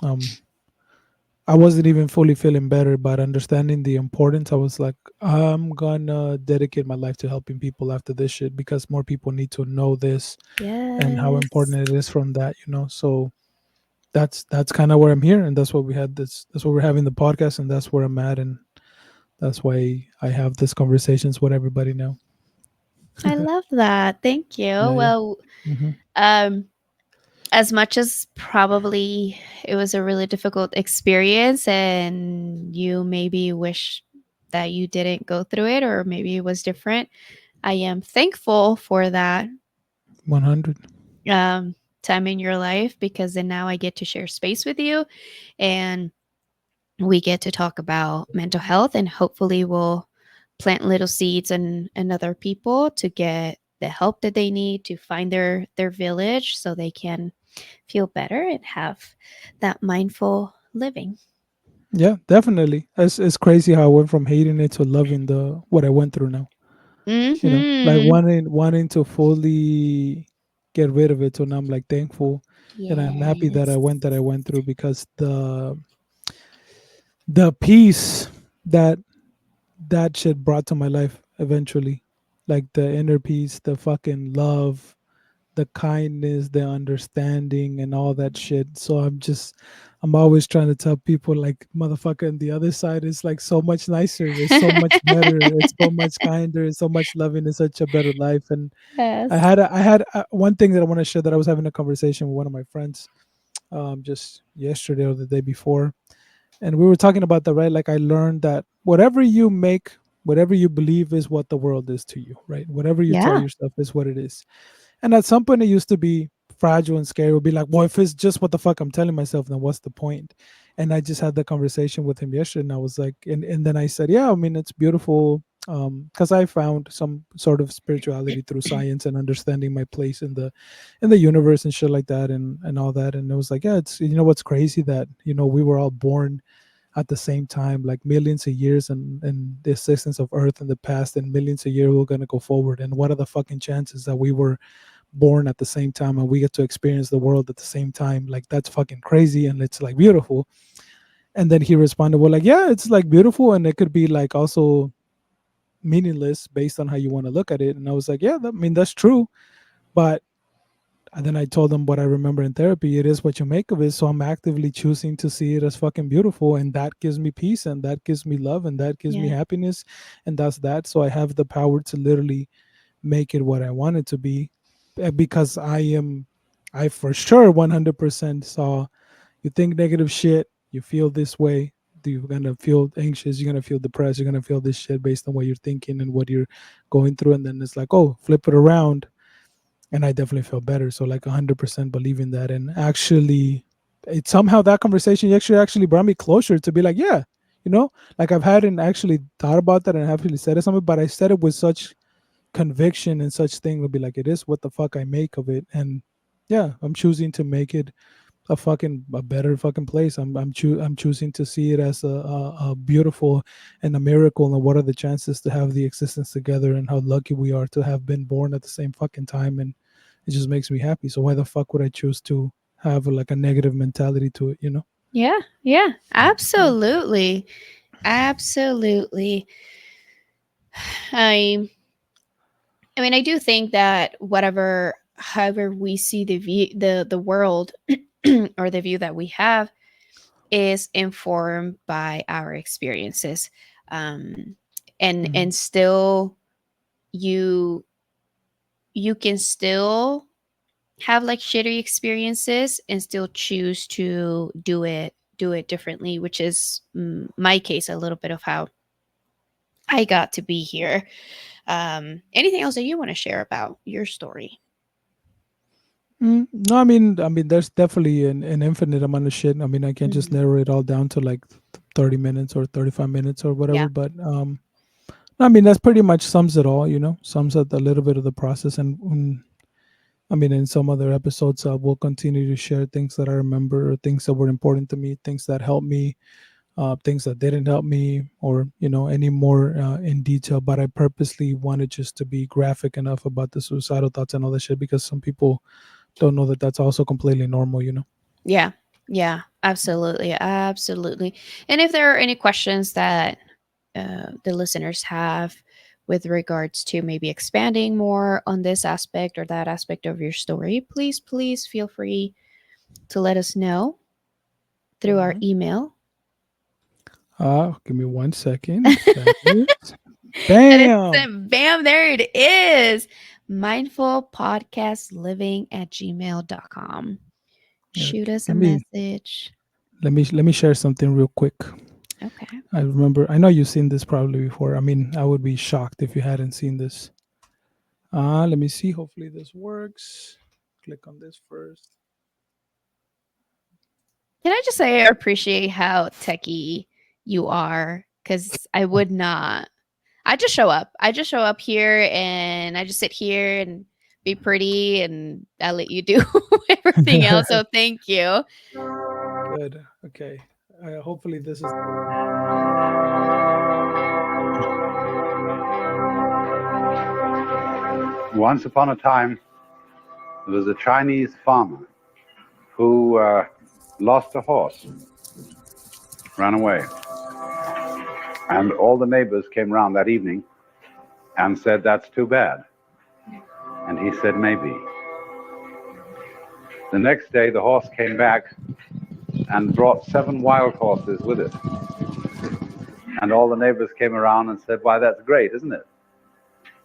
um, I wasn't even fully feeling better, but understanding the importance, I was like, I'm gonna dedicate my life to helping people after this shit because more people need to know this and how Yes. important it is from that. So that's kind of where I'm here, and that's what we had this. That's what we're having the podcast, and that's where I'm at, and that's why I have these conversations with everybody now. I love that. Thank you. Yeah, yeah. Well, Hmm. um, as much as probably it was a really difficult experience and you maybe wish that you didn't go through it or maybe it was different, I am thankful for that 100. um, time in your life because then now I get to share space with you and we get to talk about mental health and hopefully we'll plant little seeds in other people to get the help that they need to find their village so they can feel better and have that mindful living. Yeah, definitely. It's crazy how I went from hating it to loving the what I went through now. Like Mm-hmm. wanting to fully get rid of it. So now I'm like thankful, and I'm happy Yes. that I went through because the peace that that shit brought to my life eventually, like the inner peace, the fucking love, the kindness, the understanding, and all that shit. So I'm always trying to tell people, like, motherfucker, and the other side is like so much nicer. It's so much better. It's so much kinder. It's so much loving. It's such a better life. And Yes. I had one thing that I want to share that I was having a conversation with one of my friends, just yesterday or the day before, and we were talking about that, right? Like I learned that whatever you make, whatever you believe is what the world is to you, right? Whatever you tell Yeah. yourself is what it is. And at some point, it used to be fragile and scary. It would be like, well, if it's just what the fuck I'm telling myself, then what's the point? And I just had the conversation with him yesterday, and I was like, and then I said, yeah, I mean, it's beautiful, because I found some sort of spirituality through science and understanding my place in the universe and shit like that, and all that. And it was like, yeah, it's what's crazy that we were all born at the same time, like millions of years, and the existence of Earth in the past, and millions of years we're gonna go forward. And what are the fucking chances that we were born at the same time and we get to experience the world at the same time? Like that's fucking crazy, and it's like beautiful. And then he responded, well, like, yeah, it's like beautiful, and it could be like also meaningless based on how you want to look at it. And I was like, yeah, I mean, that's true. But and then I told them what I remember in therapy. It is what you make of it. So I'm actively choosing to see it as fucking beautiful. And that gives me peace, and that gives me love, and that gives me Yeah. happiness. And that's that. So I have the power to literally make it what I want it to be, because I for sure 100% saw, you think negative shit, you feel this way. You're gonna feel anxious, you're gonna feel depressed, you're gonna feel this shit based on what you're thinking and what you're going through. And then it's like, oh, flip it around, and I definitely feel better. So like 100% believing that, and actually it somehow that conversation actually brought me closer to be like, yeah, you know, like I've hadn't actually thought about that and I haven't really said it something, but I said it with such conviction and such thing would be like, it is what the fuck I make of it. And yeah, I'm choosing to make it a better fucking place. I'm choosing to see it as a beautiful and a miracle, and what are the chances to have the existence together, and how lucky we are to have been born at the same fucking time. And it just makes me happy. So why the fuck would I choose to have like a negative mentality to it, you know? Yeah, yeah, absolutely. Absolutely. I I mean, I do think that whatever however we see the view the world or the view that we have is informed by our experiences. Um Mhm. and still you you can still have like shitty experiences and still choose to do it differently, which is my case a little bit of how I got to be here. Anything else that you want to share about your story? No, I mean, there's definitely an infinite amount of shit. I mean, I can't just Mhm. narrow it all down to like 30 minutes or 35 minutes or Yeah. whatever. But I mean, that's pretty much sums it all, you know, sums up a little bit of the process. And I mean, in some other episodes, we'll continue to share things that I remember, or things that were important to me, things that helped me, things that didn't help me, or, you know, any more in detail. But I purposely wanted just to be graphic enough about the suicidal thoughts and all that shit, because some people don't know that that's also completely normal, you know? Yeah. Yeah. Absolutely. Absolutely. And if there are any questions that the listeners have with regards to maybe expanding more on this aspect or that aspect of your story, please feel free to let us know through our Mhm. email. Give me 1 second. That is And it's bam. bam, there it is. Mindfulpodcastliving@gmail.com. Yeah, Shoot us a let me message. let me share something real quick. Okay. I remember. I know you've seen this probably before. I mean, I would be shocked if you hadn't seen this. Let me see. Hopefully this works. Click on this first. Can I just say I appreciate how techy you are? Because I would not. I just show up. I just show up here and I just sit here and be pretty and I let you do everything else. So thank you. Good. Okay. Hopefully this is. Once upon a time, there was a Chinese farmer who lost a horse, ran away. And all the neighbors came round that evening and said, "That's too bad." And he said, "Maybe." The next day, the horse came back and brought 7 wild horses with it. And all the neighbors came around and said, "Why, that's great, isn't it?"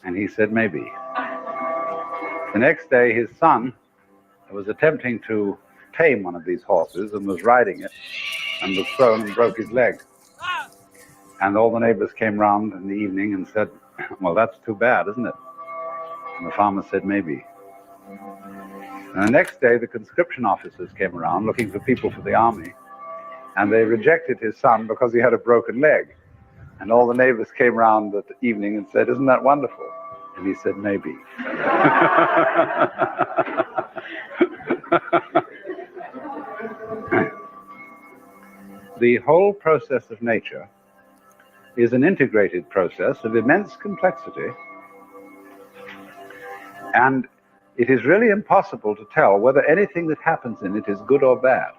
And he said, "Maybe." The next day, his son was attempting to tame one of these horses and was riding it and was thrown and broke his leg. And all the neighbors came round in the evening and said, "Well, that's too bad, isn't it?" And the farmer said, "Maybe." And the next day, the conscription officers came around looking for people for the army, and they rejected his son because he had a broken leg. And all the neighbors came round that evening and said, "Isn't that wonderful?" And he said, "Maybe." The whole process of nature is an integrated process of immense complexity, and it is really impossible to tell whether anything that happens in it is good or bad,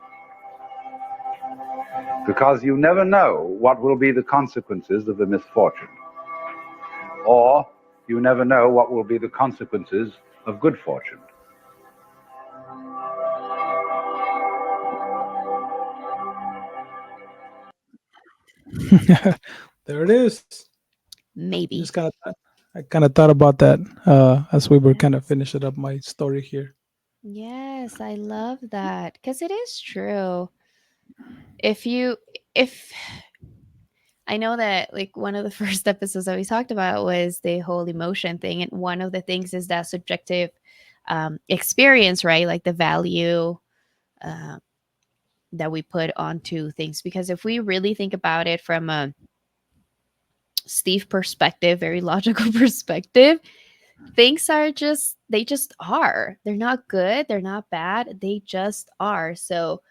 because you never know what will be the consequences of the misfortune, or you never know what will be the consequences of good fortune. There it is. I just Maybe. kind of I kind of thought about that as we were kind of finishing up my story here. Yes, I love that because it is true. If you, if I know that like one of the first episodes that we talked about was the whole emotion thing, and one of the things is that subjective experience, right? Like the value, uh, that we put onto things. Because if we really think about it from a Steve perspective, very logical perspective, things are just, they just are. They're not good, they're not bad, they just are. So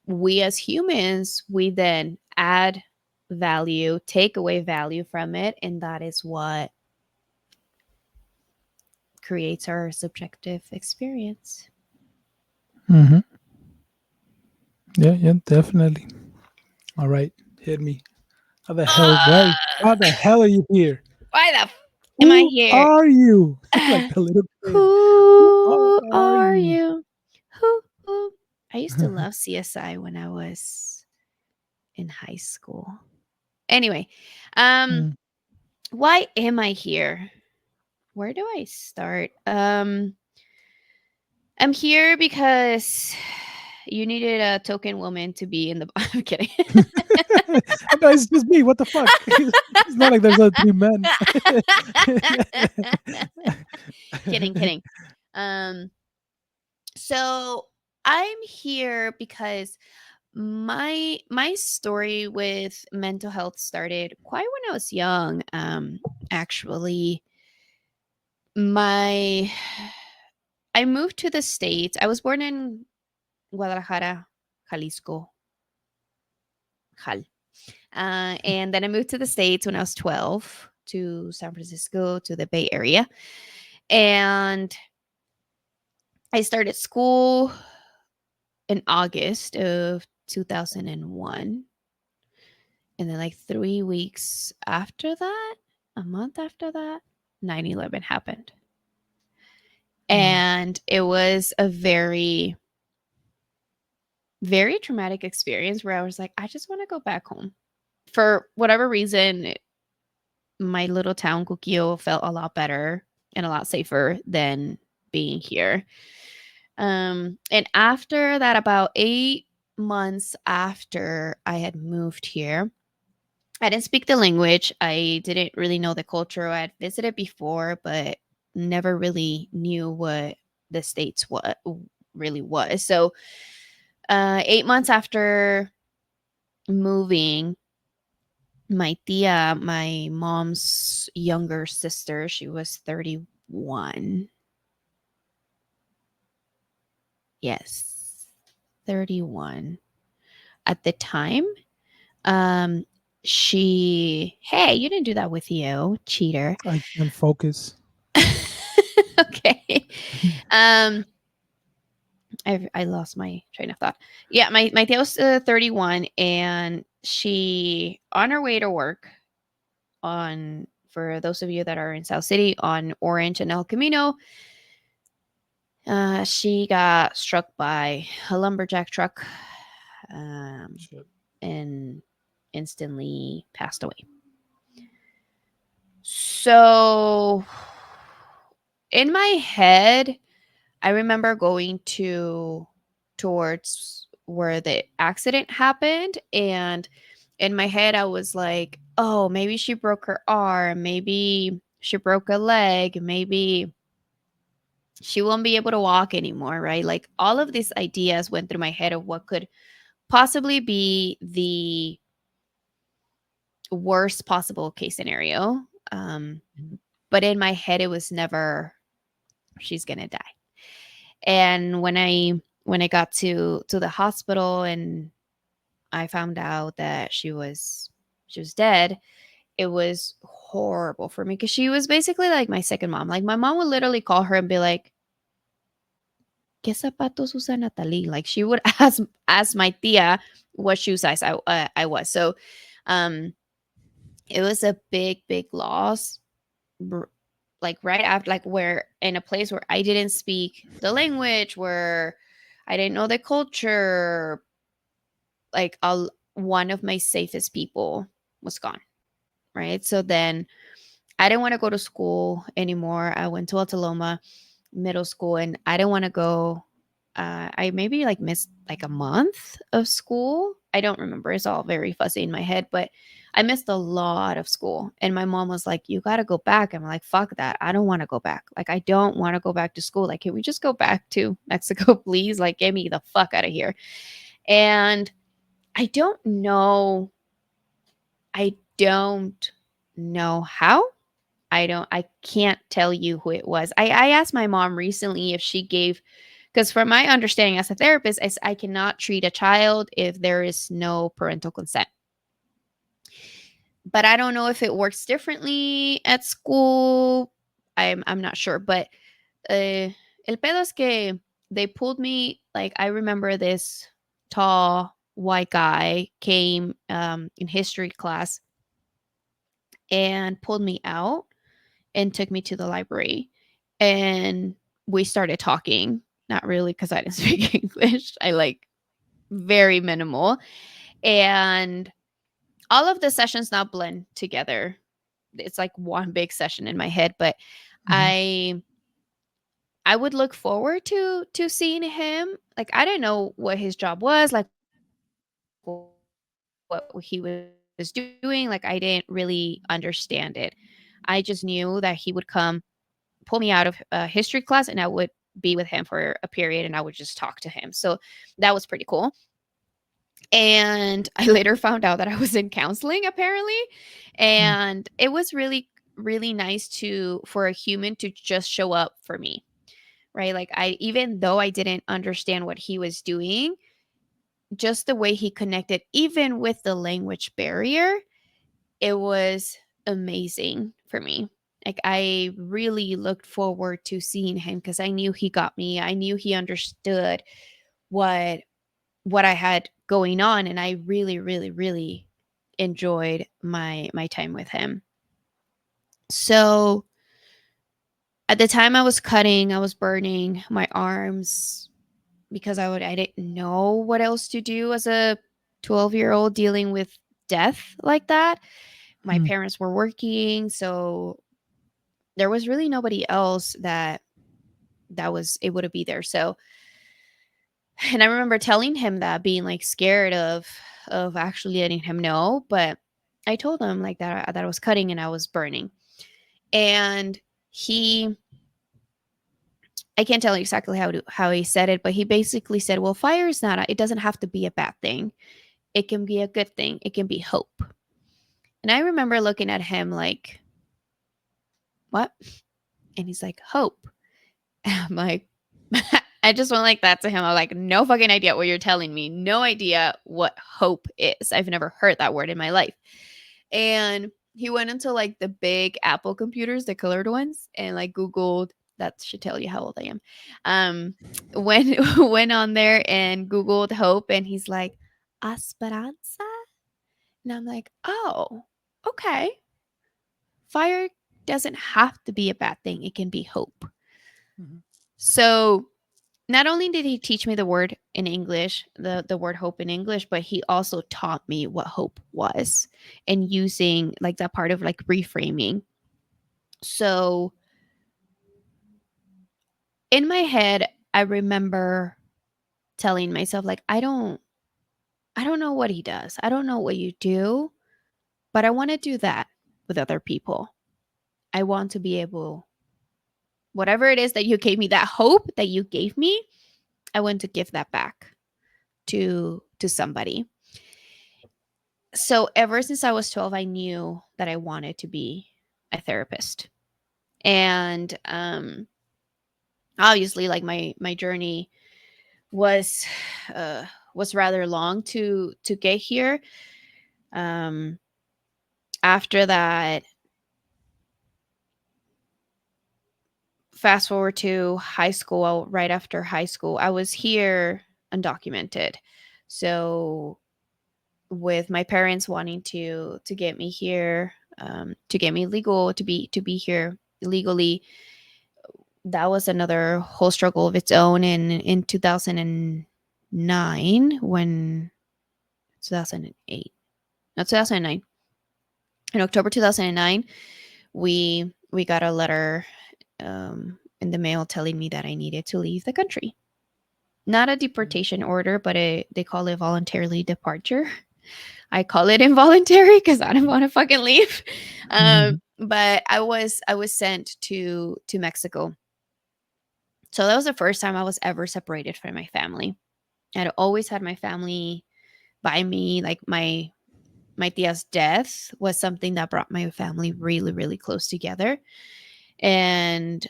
we as humans, we then add value, take away value from it, and that is what creates our subjective experience. Mm-hmm. Yeah, definitely. All right, hit me. How the hell? Why? How the hell are you here? Why the am I Who here? are you? Like the little kid. Who Who are are you? you? Who? I used to love CSI when I was in high school. Anyway, Mm. why am I here? Where do I start? I'm here because you needed a token woman to be in the. I'm kidding. No, it's just me. What the fuck? It's not like there's other three men. Kidding. Um, so I'm here because my story with mental health started quite when I was young. Actually, my I moved to the States. I was born in Guadalajara, Jalisco, Jal. And then I moved to the States when I was 12 to San Francisco, to the Bay Area. And I started school in August of 2001. And then, like 3 weeks after that, a month after that, 9/11 happened. Wow. And it was a very, very traumatic experience where I was like, I just want to go back home. For whatever reason, my little town, Kukio, felt a lot better and a lot safer than being here. And after that, about 8 months after I had moved here, I didn't speak the language. I didn't really know the culture. I had visited before, but never really knew what the States what really was. So 8 months after moving, my tia, my mom's younger sister, she was 31. Yes, 31 at the time. Um, hey, you didn't do that with you, cheater. I can't focus. Okay. Um, I lost my train of thought. Yeah, my tia was 31, and she, on her way to work, on, for those of you that are in South City, on Orange and El Camino, she got struck by a lumberjack truck, Shit. and instantly passed away. So in my head, I remember going towards where the accident happened, and in my head I was like, oh, maybe she broke her arm, maybe she broke a leg, maybe she won't be able to walk anymore, right? Like all of these ideas went through my head of what could possibly be the worst possible case scenario. But in my head it was never, she's gonna die. And when I got to the hospital and I found out that she was dead, it was horrible for me because she was basically like my second mom. Like my mom would literally call her and be like, ¿Qué zapatos usa Natalie? Like she would ask my tia what shoe size I was. So it was a big loss. Like right after, like where in a place where I didn't speak the language, where I didn't know the culture, like one of my safest people was gone, right? So then I didn't want to go to school anymore. I went to Altaloma middle school, and I didn't want to go. I maybe like missed like a month of school. I don't remember. It's all very fuzzy in my head, but I missed a lot of school. And my mom was like, you got to go back. I'm like, fuck that. I don't want to go back. Like, I don't want to go back to school. Like, can we just go back to Mexico, please? Like, get me the fuck out of here. And I don't know. I don't know how. I can't tell you who it was. I asked my mom recently if she gave, because from my understanding as a therapist, I cannot treat a child if there is no parental consent. But I don't know if it works differently at school. I'm not sure. But el pedo es que they pulled me, like, I remember this tall white guy came in history class and pulled me out and took me to the library, and we started talking. Not really, because I didn't speak English. I like very minimal. And all of the sessions now blend together. It's like one big session in my head, but Mhm. I would look forward to seeing him. Like, I didn't know what his job was, like what he was doing. Like, I didn't really understand it. I just knew that he would come pull me out of history class, and I would be with him for a period, and I would just talk to him. So that was pretty cool. And I later found out that I was in counseling, apparently. Mm. And it was really, really nice for a human to just show up for me, right? Like, even though I didn't understand what he was doing, just the way he connected, even with the language barrier, it was amazing for me. Like, I really looked forward to seeing him because I knew he got me. I knew he understood what I had going on, and I really, really, really enjoyed my time with him. So at the time I was cutting, I was burning my arms because I didn't know what else to do as a 12-year-old dealing with death like that. My Mm. parents were working, so there was really nobody else that was able to be there. So, and I remember telling him that, being like scared of actually letting him know, but I told him like that I was cutting and I was burning. And he, I can't tell you exactly how he said it, but he basically said, "Well, fire is not it doesn't have to be a bad thing. It can be a good thing. It can be hope." And I remember looking at him like, "What?" And he's like, "Hope." And I'm like, I just went like that to him. I'm like, no fucking idea what you're telling me. No idea what hope is. I've never heard that word in my life. And he went into like the big Apple computers, the colored ones, and like Googled. That should tell you how old I am. When went on there and Googled hope, and he's like, Esperanza. And I'm like, oh, okay. Fire doesn't have to be a bad thing. It can be hope. Mhm. So not only did he teach me the word in English, the word hope in English, but he also taught me what hope was, and using like that part of like reframing. So in my head, I remember telling myself like, I don't know what he does. I don't know what you do, but I want to do that with other people. I want to be able, whatever it is that you gave me, that hope that you gave me, I want to give that back to somebody. So ever since I was 12, I knew that I wanted to be a therapist. And obviously, like, my journey was was rather long to get here. Um After that, fast forward to high school, right after high school, I was here undocumented. So with my parents wanting to get me here, to get me legal, to be here legally, that was another whole struggle of its own. And in 2009, when 2008, no, 2009, in October 2009, we got a letter in the mail telling me that I needed to leave the country. Not a deportation order, but they call it voluntarily departure. I call it involuntary because I don't want to fucking leave. Mhm. But I was sent to Mexico. So that was the first time I was ever separated from my family. I'd always had my family by me. Like my tia's death was something that brought my family really, really close together. And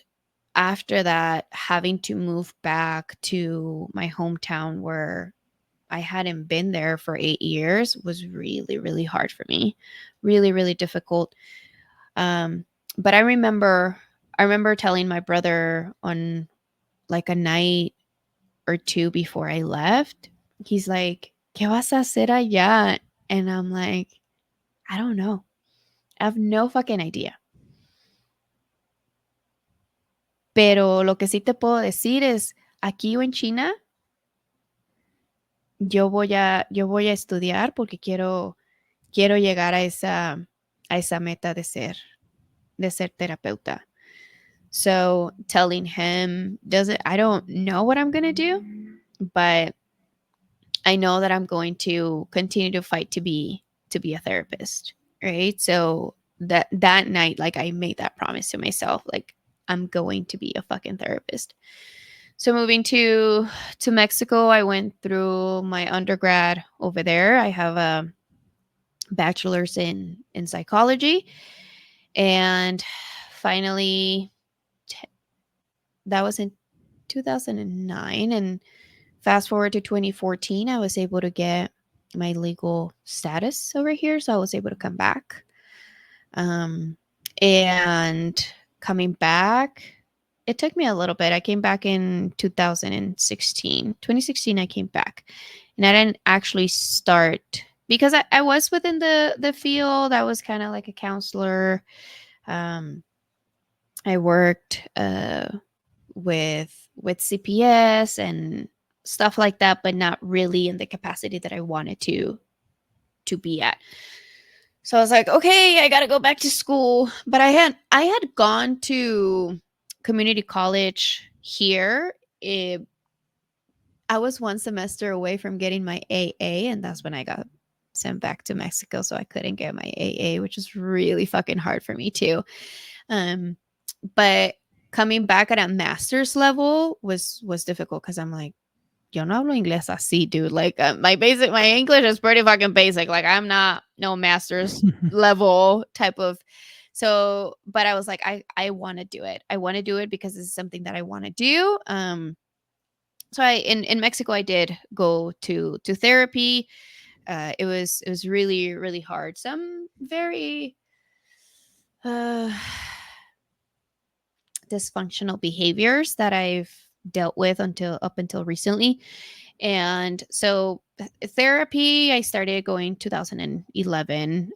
after that, having to move back to my hometown where I hadn't been there for 8 years was really, really hard for me. Really, really difficult. Um, but I remember telling my brother on like a night or two before I left, he's like, ¿Qué vas a hacer allá? And I'm like, I don't know. I have no fucking idea. Pero lo que sí te puedo decir es, aquí o en China, yo voy a estudiar porque quiero llegar a esa meta de ser terapeuta. So telling him I don't know what I'm going to do, but I know that I'm going to continue to fight to be a therapist, right? So that night, like, I made that promise to myself, like, I'm going to be a fucking therapist. So moving to Mexico, I went through my undergrad over there. I have a bachelor's in psychology, and finally, that was in 2009, and fast forward to 2014, I was able to get my legal status over here, so I was able to come back. And coming back, it took me a little bit. I came back in 2016. 2016, I came back, and I didn't actually start because I was within the field. I was kind of like a counselor. I worked with CPS and stuff like that, but not really in the capacity that I wanted to be at. So I was like, okay, I got to go back to school. But I had gone to community college here. I was one semester away from getting my AA, and that's when I got sent back to Mexico, so I couldn't get my AA, which is really fucking hard for me too. But coming back at a master's level was difficult because I'm like, yo no hablo inglés así, dude. Like, my English is pretty fucking basic. Like, I'm not no master's level type of. So, but I was like, I want to do it. I want to do it because this is something that I want to do. So in Mexico, I did go to therapy. It was really, really hard. Some very dysfunctional behaviors that I've dealt with up until recently. And so therapy, I started going 2011.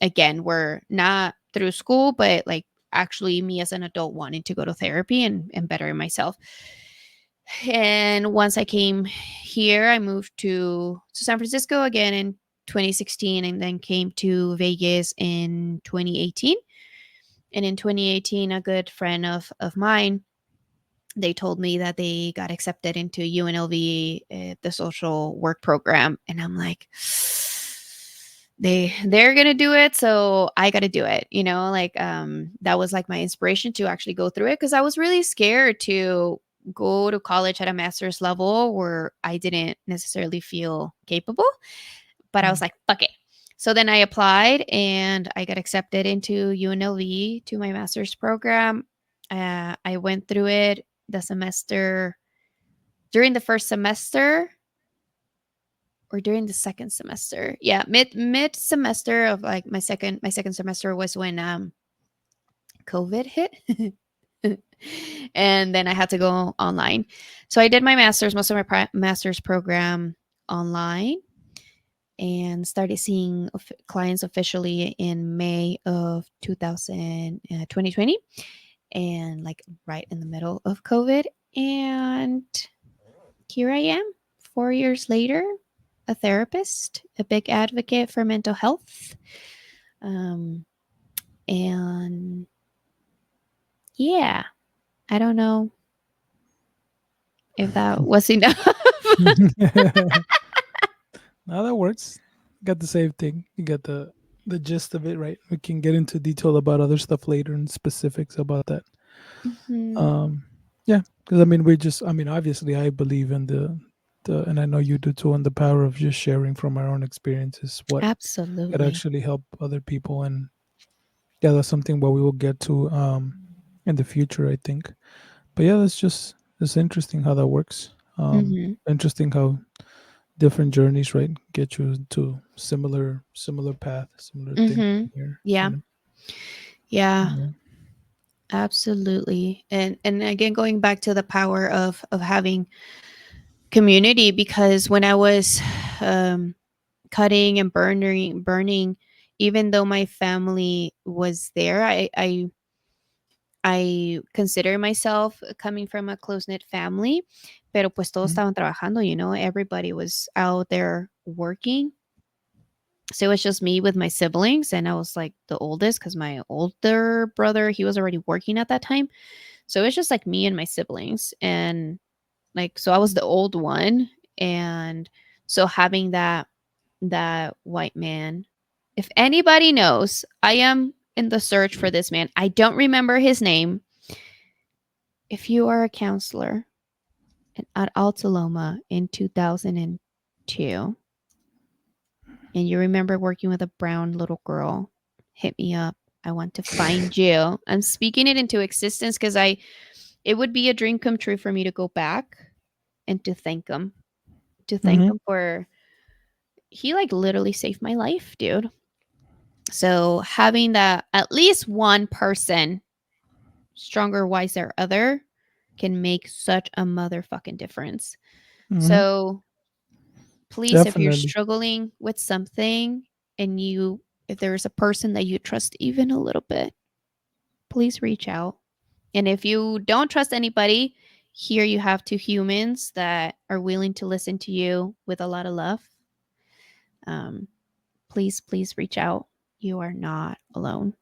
Again, we're not through school, but like actually me as an adult wanting to go to therapy and better myself. And once I came here, I moved to San Francisco again in 2016, and then came to Vegas in 2018. And in 2018, a good friend of mine, they told me that they got accepted into UNLV, the social work program. And I'm like, they're going to do it. So I got to do it, like, that was like my inspiration to actually go through it. Cause I was really scared to go to college at a master's level where I didn't necessarily feel capable, but I was like, fuck it. So then I applied and I got accepted into UNLV to my master's program. I went through it during the first semester or during the second semester. Yeah, mid semester of like my second semester was when COVID hit. And then I had to go online. So I did my master's, most of my master's program online, and started seeing clients officially in May of 2020, and like right in the middle of COVID. And here I am 4 years later, a therapist, a big advocate for mental health. And yeah, I don't know if that was enough. No, that works. Got the same thing. You got the gist of it, right? We can get into detail about other stuff later and specifics about that. Mhm. Yeah, because I mean, obviously, I believe in and I know you do too, on the power of just sharing from our own experiences, what could Absolutely. actually help other people. And yeah, that's something what we will get to in the future, I think. But yeah, it's interesting how that works. Hmm. Interesting how different journeys, right, get you to similar path, similar thing Hmm. here. Yeah. Yeah. Yeah. Absolutely. And again, going back to the power of having community, because when I was um cutting and burning, even though my family was there, I consider myself coming from a close knit family, pero pues todos Mhm. estaban trabajando, everybody was out there working. So it was just me with my siblings, and I was like the oldest because my older brother, he was already working at that time. So it was just like me and my siblings. And like, so I was the old one. And so having that white man, if anybody knows, I am in the search for this man. I don't remember his name. If you are a counselor at Alta Loma in 2002 and you remember working with a brown little girl, hit me up. I want to find you. I'm speaking it into existence because it would be a dream come true for me to go back and to thank Mhm. him for, he like literally saved my life, dude. So having that, at least one person, stronger, wiser, other, can make such a motherfucking difference. Mhm. So please, if you're Definitely. struggling with something, and if there's a person that you trust even a little bit, please reach out. And if you don't trust anybody, here you have two humans that are willing to listen to you with a lot of love. Um, please reach out. You are not alone.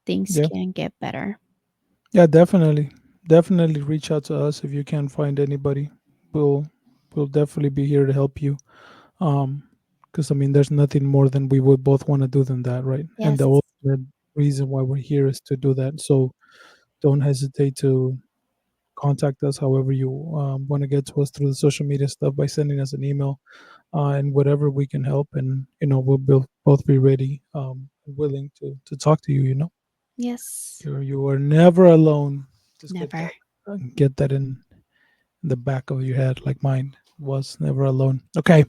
Things Yeah. can get better. Yeah, definitely. Definitely reach out to us if you can't find anybody. We'll we'll definitely be here to help you. Um, because I mean, there's nothing more than we would both want to do than that, right? And the Yes. ultimate reason why we're here is to do that. So don't hesitate to contact us however you want to get to us through the social media stuff by sending us an email and whatever we can help. And we'll both be ready, willing to talk to you. Yes. You are never alone. Just Never. get that in the back of your head, like mine was never alone. Okay,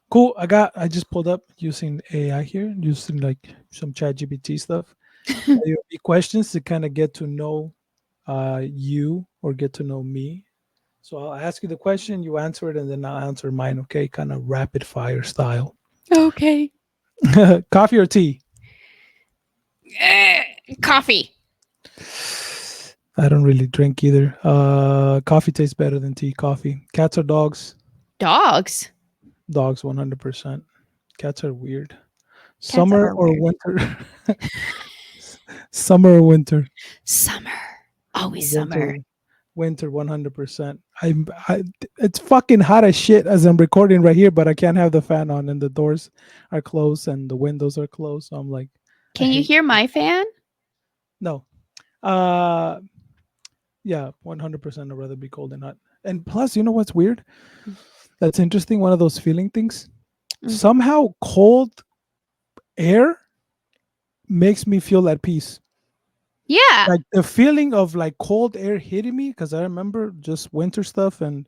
cool. I just pulled up using AI here, using like some chat GPT stuff. There will be questions to kind of get to know you or get to know me. So I'll ask you the question, you answer it, and then I'll answer mine. Okay, kind of rapid fire style. Okay. Coffee or tea? Coffee. I don't really drink either. Coffee tastes better than tea. Coffee. Cats or dogs? Dogs. Dogs, 100%. Cats are weird. Cats Summer are or weird. winter? Summer or winter? Summer. Always summer. Winter. Winter, 100%. It's fucking hot as shit as I'm recording right here, but I can't have the fan on and the doors are closed and the windows are closed. So I'm like, I Can you hate. hear my fan? No. Uh, yeah, 100%. I'd rather be cold than hot. And plus, you know what's weird? That's interesting. One of those feeling things. Mm. Somehow, cold air makes me feel at peace. Yeah. Like the feeling of like cold air hitting me, because I remember just winter stuff. And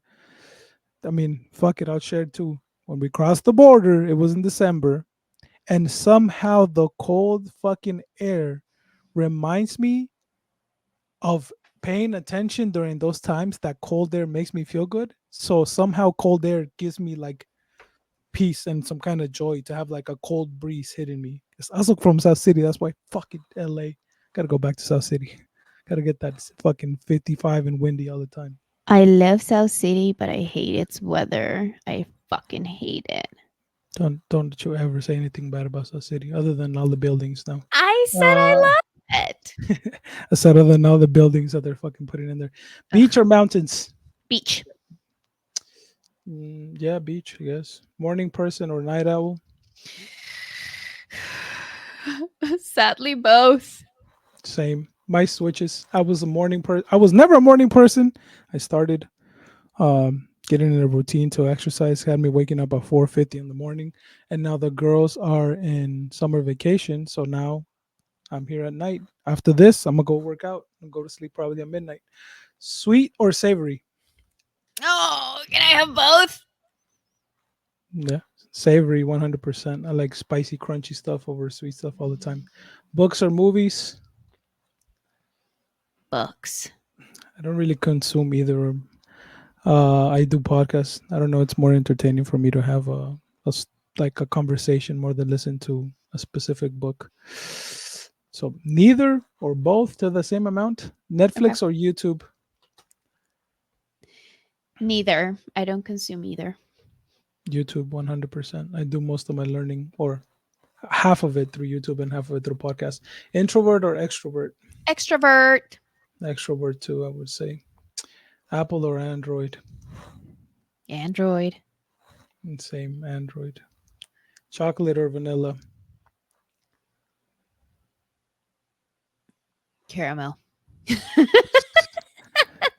I mean, fuck it, I'll share it too. When we crossed the border, it was in December, and somehow the cold fucking air reminds me of paying attention during those times. That cold air makes me feel good. So somehow cold air gives me like peace and some kind of joy to have like a cold breeze hitting me. 'Cause I was from South City. That's why fucking LA. Gotta go back to South City. Gotta get that fucking 55 and windy all the time. I love South City, but I hate its weather. I fucking hate it. Don't you ever say anything bad about South City other than all the buildings now. I said I Uh, love it. Aside other than all the buildings that they're fucking putting in there. Beach Ugh. or mountains? Beach. Yeah, beach, I guess. Morning person or night owl? Sadly, both. Same. My switches. I was a morning person. I was never a morning person. I started getting in a routine to exercise. Had me waking up at 4:50 in the morning, and now the girls are in summer vacation, so now I'm here at night. After this, I'm gonna go work out and go to sleep probably at midnight. Sweet or savory? Oh, can I have both? Yeah, savory 100%. I like spicy, crunchy stuff over sweet stuff all the time. Books or movies? Books. I don't really consume either. I do podcasts. I don't know. It's more entertaining for me to have like a conversation more than listen to a specific book. So neither or both to the same amount. Netflix or YouTube? Neither. I don't consume either. YouTube 100%. I do most of my learning or half of it through YouTube and half of it through podcast. Introvert or extrovert? Extrovert. Extrovert too, I would say. Apple or Android? Android. Same, Android. Chocolate or vanilla? Caramel.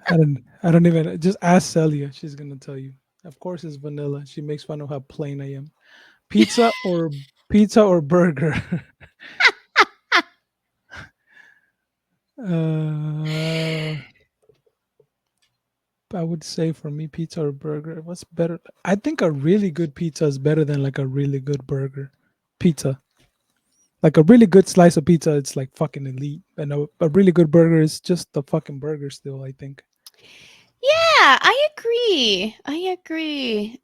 I don't even just ask Celia. She's gonna tell you. Of course, it's vanilla. She makes fun of how plain I am. Pizza or burger? uh, I would say for me, pizza or burger. What's better? I think a really good pizza is better than like a really good burger. Pizza, like a really good slice of pizza, it's like fucking elite, and a really good burger is just a fucking burger. Still, I think. Yeah, I agree. I agree.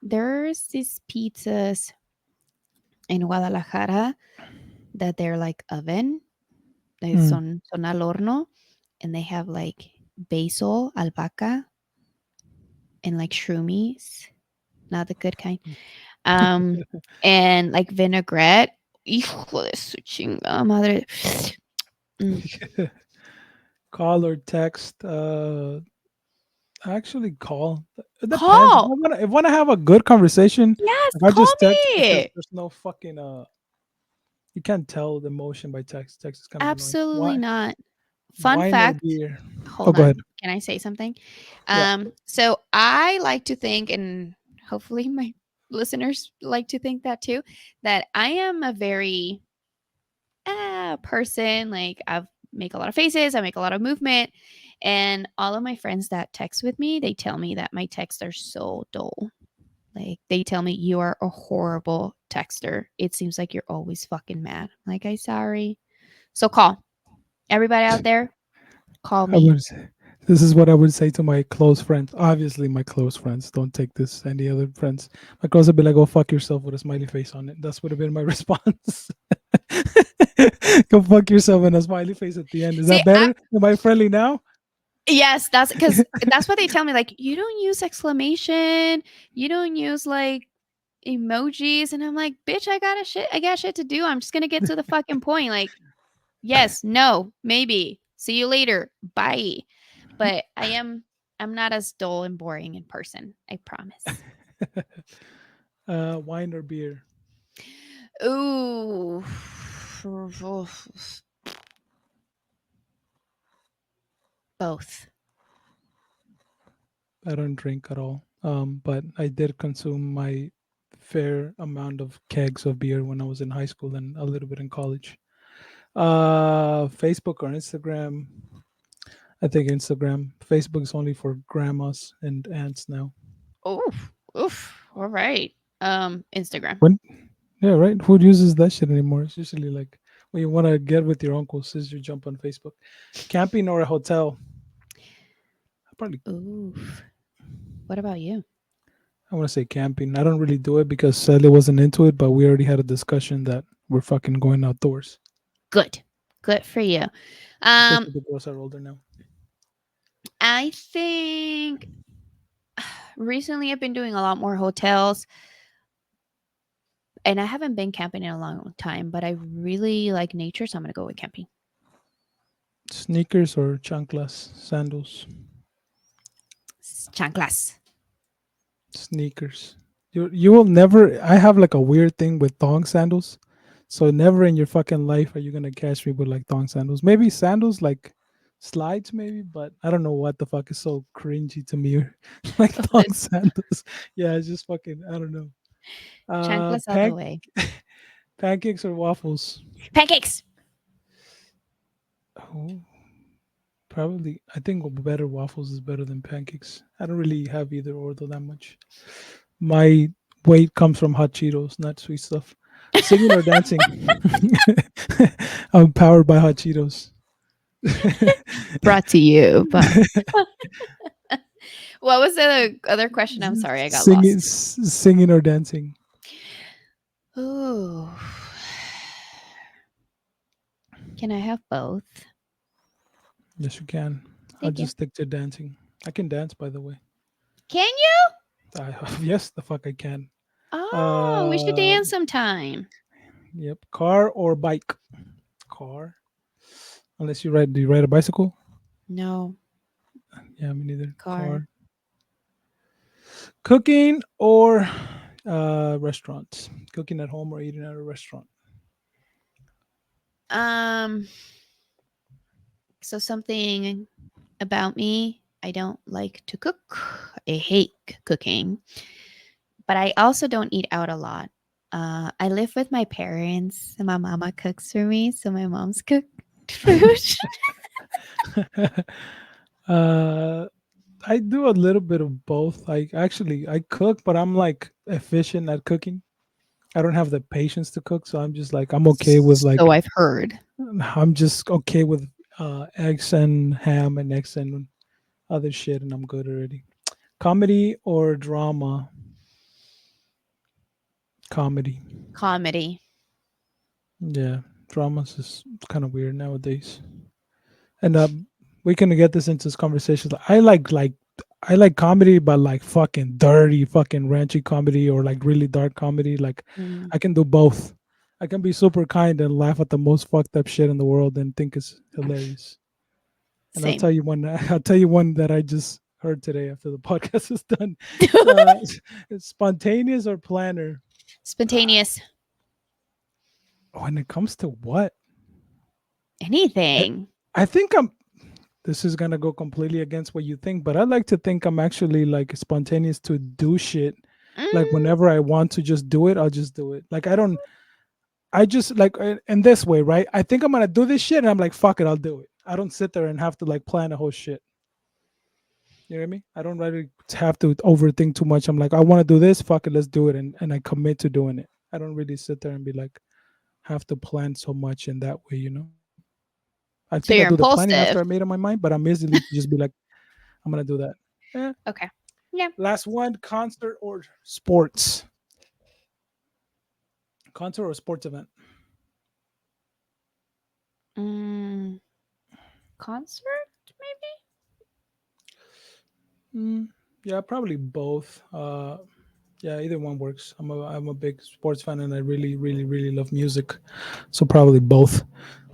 There's these pizzas in Guadalajara that they're like oven. They Mm. son al horno, and they have like basil, albahaca, and like shroomies, not the good kind. And like vinaigrette. Hijo de su chingada madre. Mm. Call or text? Actually, call. It depends. Call. If I wanna have a good conversation, Yes, if I call just text because me. there's no fucking you can't tell the emotion by text. Text is kind of annoying. Absolutely not. Fun Wine or fact. beer? Hold go on. ahead. Can I say something? Yeah. So I like to think, and hopefully my listeners like to think that too, that I am a very person. Like I make a lot of faces, I make a lot of movement, and all of my friends that text with me, they tell me that my texts are so dull. Like they tell me you are a horrible texter. It seems like you're always fucking mad. Like I'm sorry. So call everybody out there. Call I me. would say, this is what I would say to my close friends. Obviously, my close friends. Don't take this any other friends. My girls would be like, "Go fuck yourself" with a smiley face on it. That's would have been my response. Go fuck yourself and a smiley face at the end. Is See, that better? Am I friendly now? Yes, that's because that's what they tell me. Like, you don't use exclamation, you don't use like emojis, and I'm like, bitch, I got shit to do. I'm just gonna get to the fucking point. Like, yes, no, maybe. See you later. Bye. But I'm not as dull and boring in person. I promise. Wine or beer? Ooh. Both. I don't drink at all. But I did consume my fair amount of kegs of beer when I was in high school and a little bit in college. Facebook or Instagram? I think Instagram. Facebook is only for grandmas and aunts now. Oof. Oof. All right. Instagram. When Yeah, right. Who uses that shit anymore? It's usually like when you want to get with your uncles, is you jump on Facebook. Camping or a hotel? Probably Oof. What about you? I want to say camping. I don't really do it because Sally wasn't into it, but we already had a discussion that we're fucking going outdoors. Good. Good for you. Especially the girls are older now. I think recently I've been doing a lot more hotels, and I haven't been camping in a long time, but I really like nature, so I'm going to go with camping. Sneakers or chanclas, sandals, Chanclas. sneakers. You will never. I have like a weird thing with thong sandals, so never in your fucking life are you gonna catch me with like thong sandals. Maybe sandals like slides maybe, but I don't know what the fuck is so cringy to me. Like Oh, thong this sandals. Yeah, it's just fucking. I don't know. chanclas all the Pan way. pancakes or waffles? Pancakes. Oh, probably. I think better waffles is better than pancakes. I don't really have either or though that much. My weight comes from hot Cheetos, not sweet stuff. Singing or dancing? I'm powered by hot Cheetos. Brought to you by. What was the other question? I'm sorry, I got lost. Singing or dancing? Ooh. Can I have both? Yes, you can. I'll Thank you. just stick to dancing. I can dance, by the way. Can you? Yes, the fuck I can. Oh, we should Uh, dance sometime. yep. Car or bike? Car. Unless you ride, do you ride a bicycle? No, Yeah, me neither. car. Car. Cooking or restaurants? Cooking at home or eating at a restaurant? Um, so something about me, I don't like to cook. I hate cooking, but I also don't eat out a lot. I live with my parents, and my mama cooks for me, so my mom's cooked food. uh, I do a little bit of both. I cook, but I'm like efficient at cooking. I don't have the patience to cook, so I'm just like I'm okay with So like I've heard. I'm just okay with eggs and ham and eggs and other shit, and I'm good already. Comedy or drama? Comedy. Comedy. Yeah, dramas is kind of weird nowadays. And we can get this into this conversation. I like comedy, but like fucking dirty, fucking ranchy comedy or like really dark comedy. Like Mm, I can do both. I can be super kind and laugh at the most fucked up shit in the world and think it's hilarious. And I'll same. tell you one. I'll tell you one that I just heard today after the podcast is done. It's spontaneous or planner. Spontaneous. When it comes to what, I, Anything. I think I'm. This is gonna go completely against what you think, but I like to think I'm actually like spontaneous to do shit. Like Mm, whenever I want to just do it, I'll just do it. Like I don't. I just like in this way, right? I think I'm gonna do this shit, and I'm like, fuck it, I'll do it. I don't sit there and have to like plan a whole shit. You know what I mean? I don't really have to overthink too much. I'm like, I want to do this, fuck it, let's do it, and I commit to doing it. I don't really sit there and be like, have to plan so much in that way, you know. I think I so do you're the planning after I impulsive. made up my mind, but I'm easily to just be like, I'm gonna do that. Eh. Okay. Yeah. Last one, concert or sports? Concert or sports event? Mm, concert, maybe? Mm, yeah, probably both. Yeah, either one works. I'm a big sports fan, and I really, really, really love music. So probably both.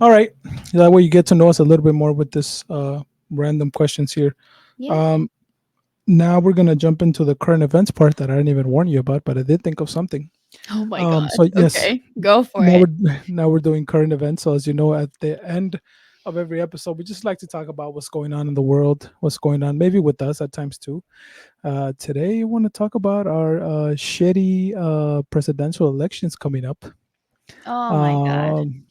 All right, that way you get to know us a little bit more with this random questions here. Yeah. Um, Now we're gonna jump into the current events part that I didn't even warn you about, but I did think of something. Oh my God. So yes, Okay. Go for now it. we're doing current events. So as you know, at the end of every episode, we just like to talk about what's going on in the world, what's going on, maybe with us at times too. Today, I want to talk about our shitty presidential elections coming up. Oh my God. Um,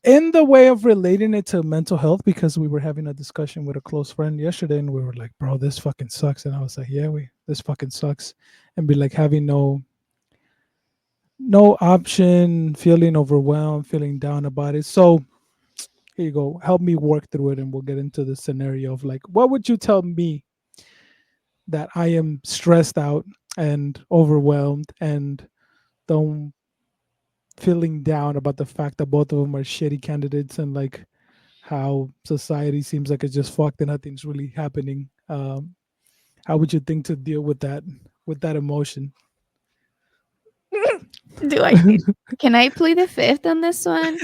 in the way of relating it to mental health, because we were having a discussion with a close friend yesterday, and we were like, "Bro, this fucking sucks," and I was like, "Yeah, we this fucking sucks," and be like having no option, feeling overwhelmed, feeling down about it. So here you go. Help me work through it, and we'll get into the scenario of like, what would you tell me that I am stressed out and overwhelmed and don't feeling down about the fact that both of them are shitty candidates and like how society seems like it's just fucked and nothing's really happening. How would you think to deal with that emotion? Do I need? Can I plead the fifth on this one?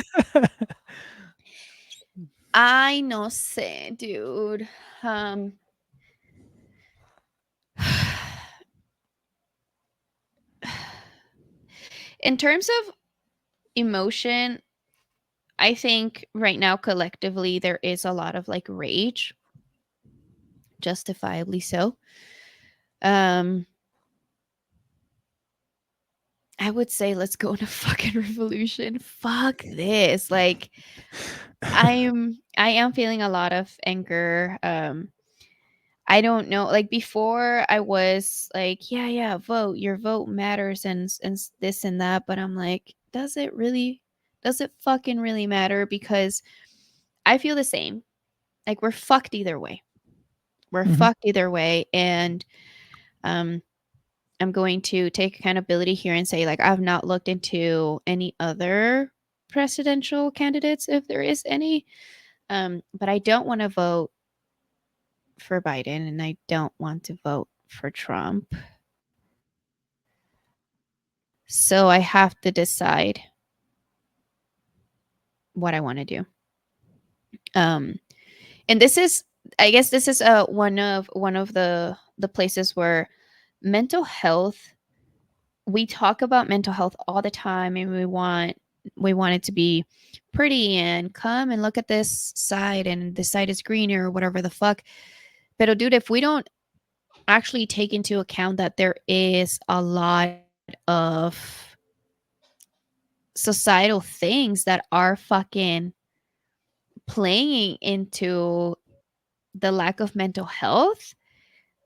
I no sé, dude. Um, in terms of emotion, I think right now collectively there is a lot of like rage, justifiably so. Um I would say let's go on a fucking revolution. Fuck this. Like I am feeling a lot of anger. I don't know. Like before, I was like, yeah, yeah, vote. Your vote matters, and this and that. But I'm like, does it really? Does it fucking really matter? Because I feel the same. Like we're fucked either way. We're Mhm. fucked either way, and um, I'm going to take accountability here and say, like, I've not looked into any other presidential candidates, if there is any. But I don't want to vote for Biden, and I don't want to vote for Trump. So I have to decide what I want to do. Um, and this is, I guess, this is one of the places where mental health. We talk about mental health all the time, and we want it to be pretty and come and look at this side, and this side is greener or whatever the fuck. But dude, if we don't actually take into account that there is a lot of societal things that are fucking playing into the lack of mental health,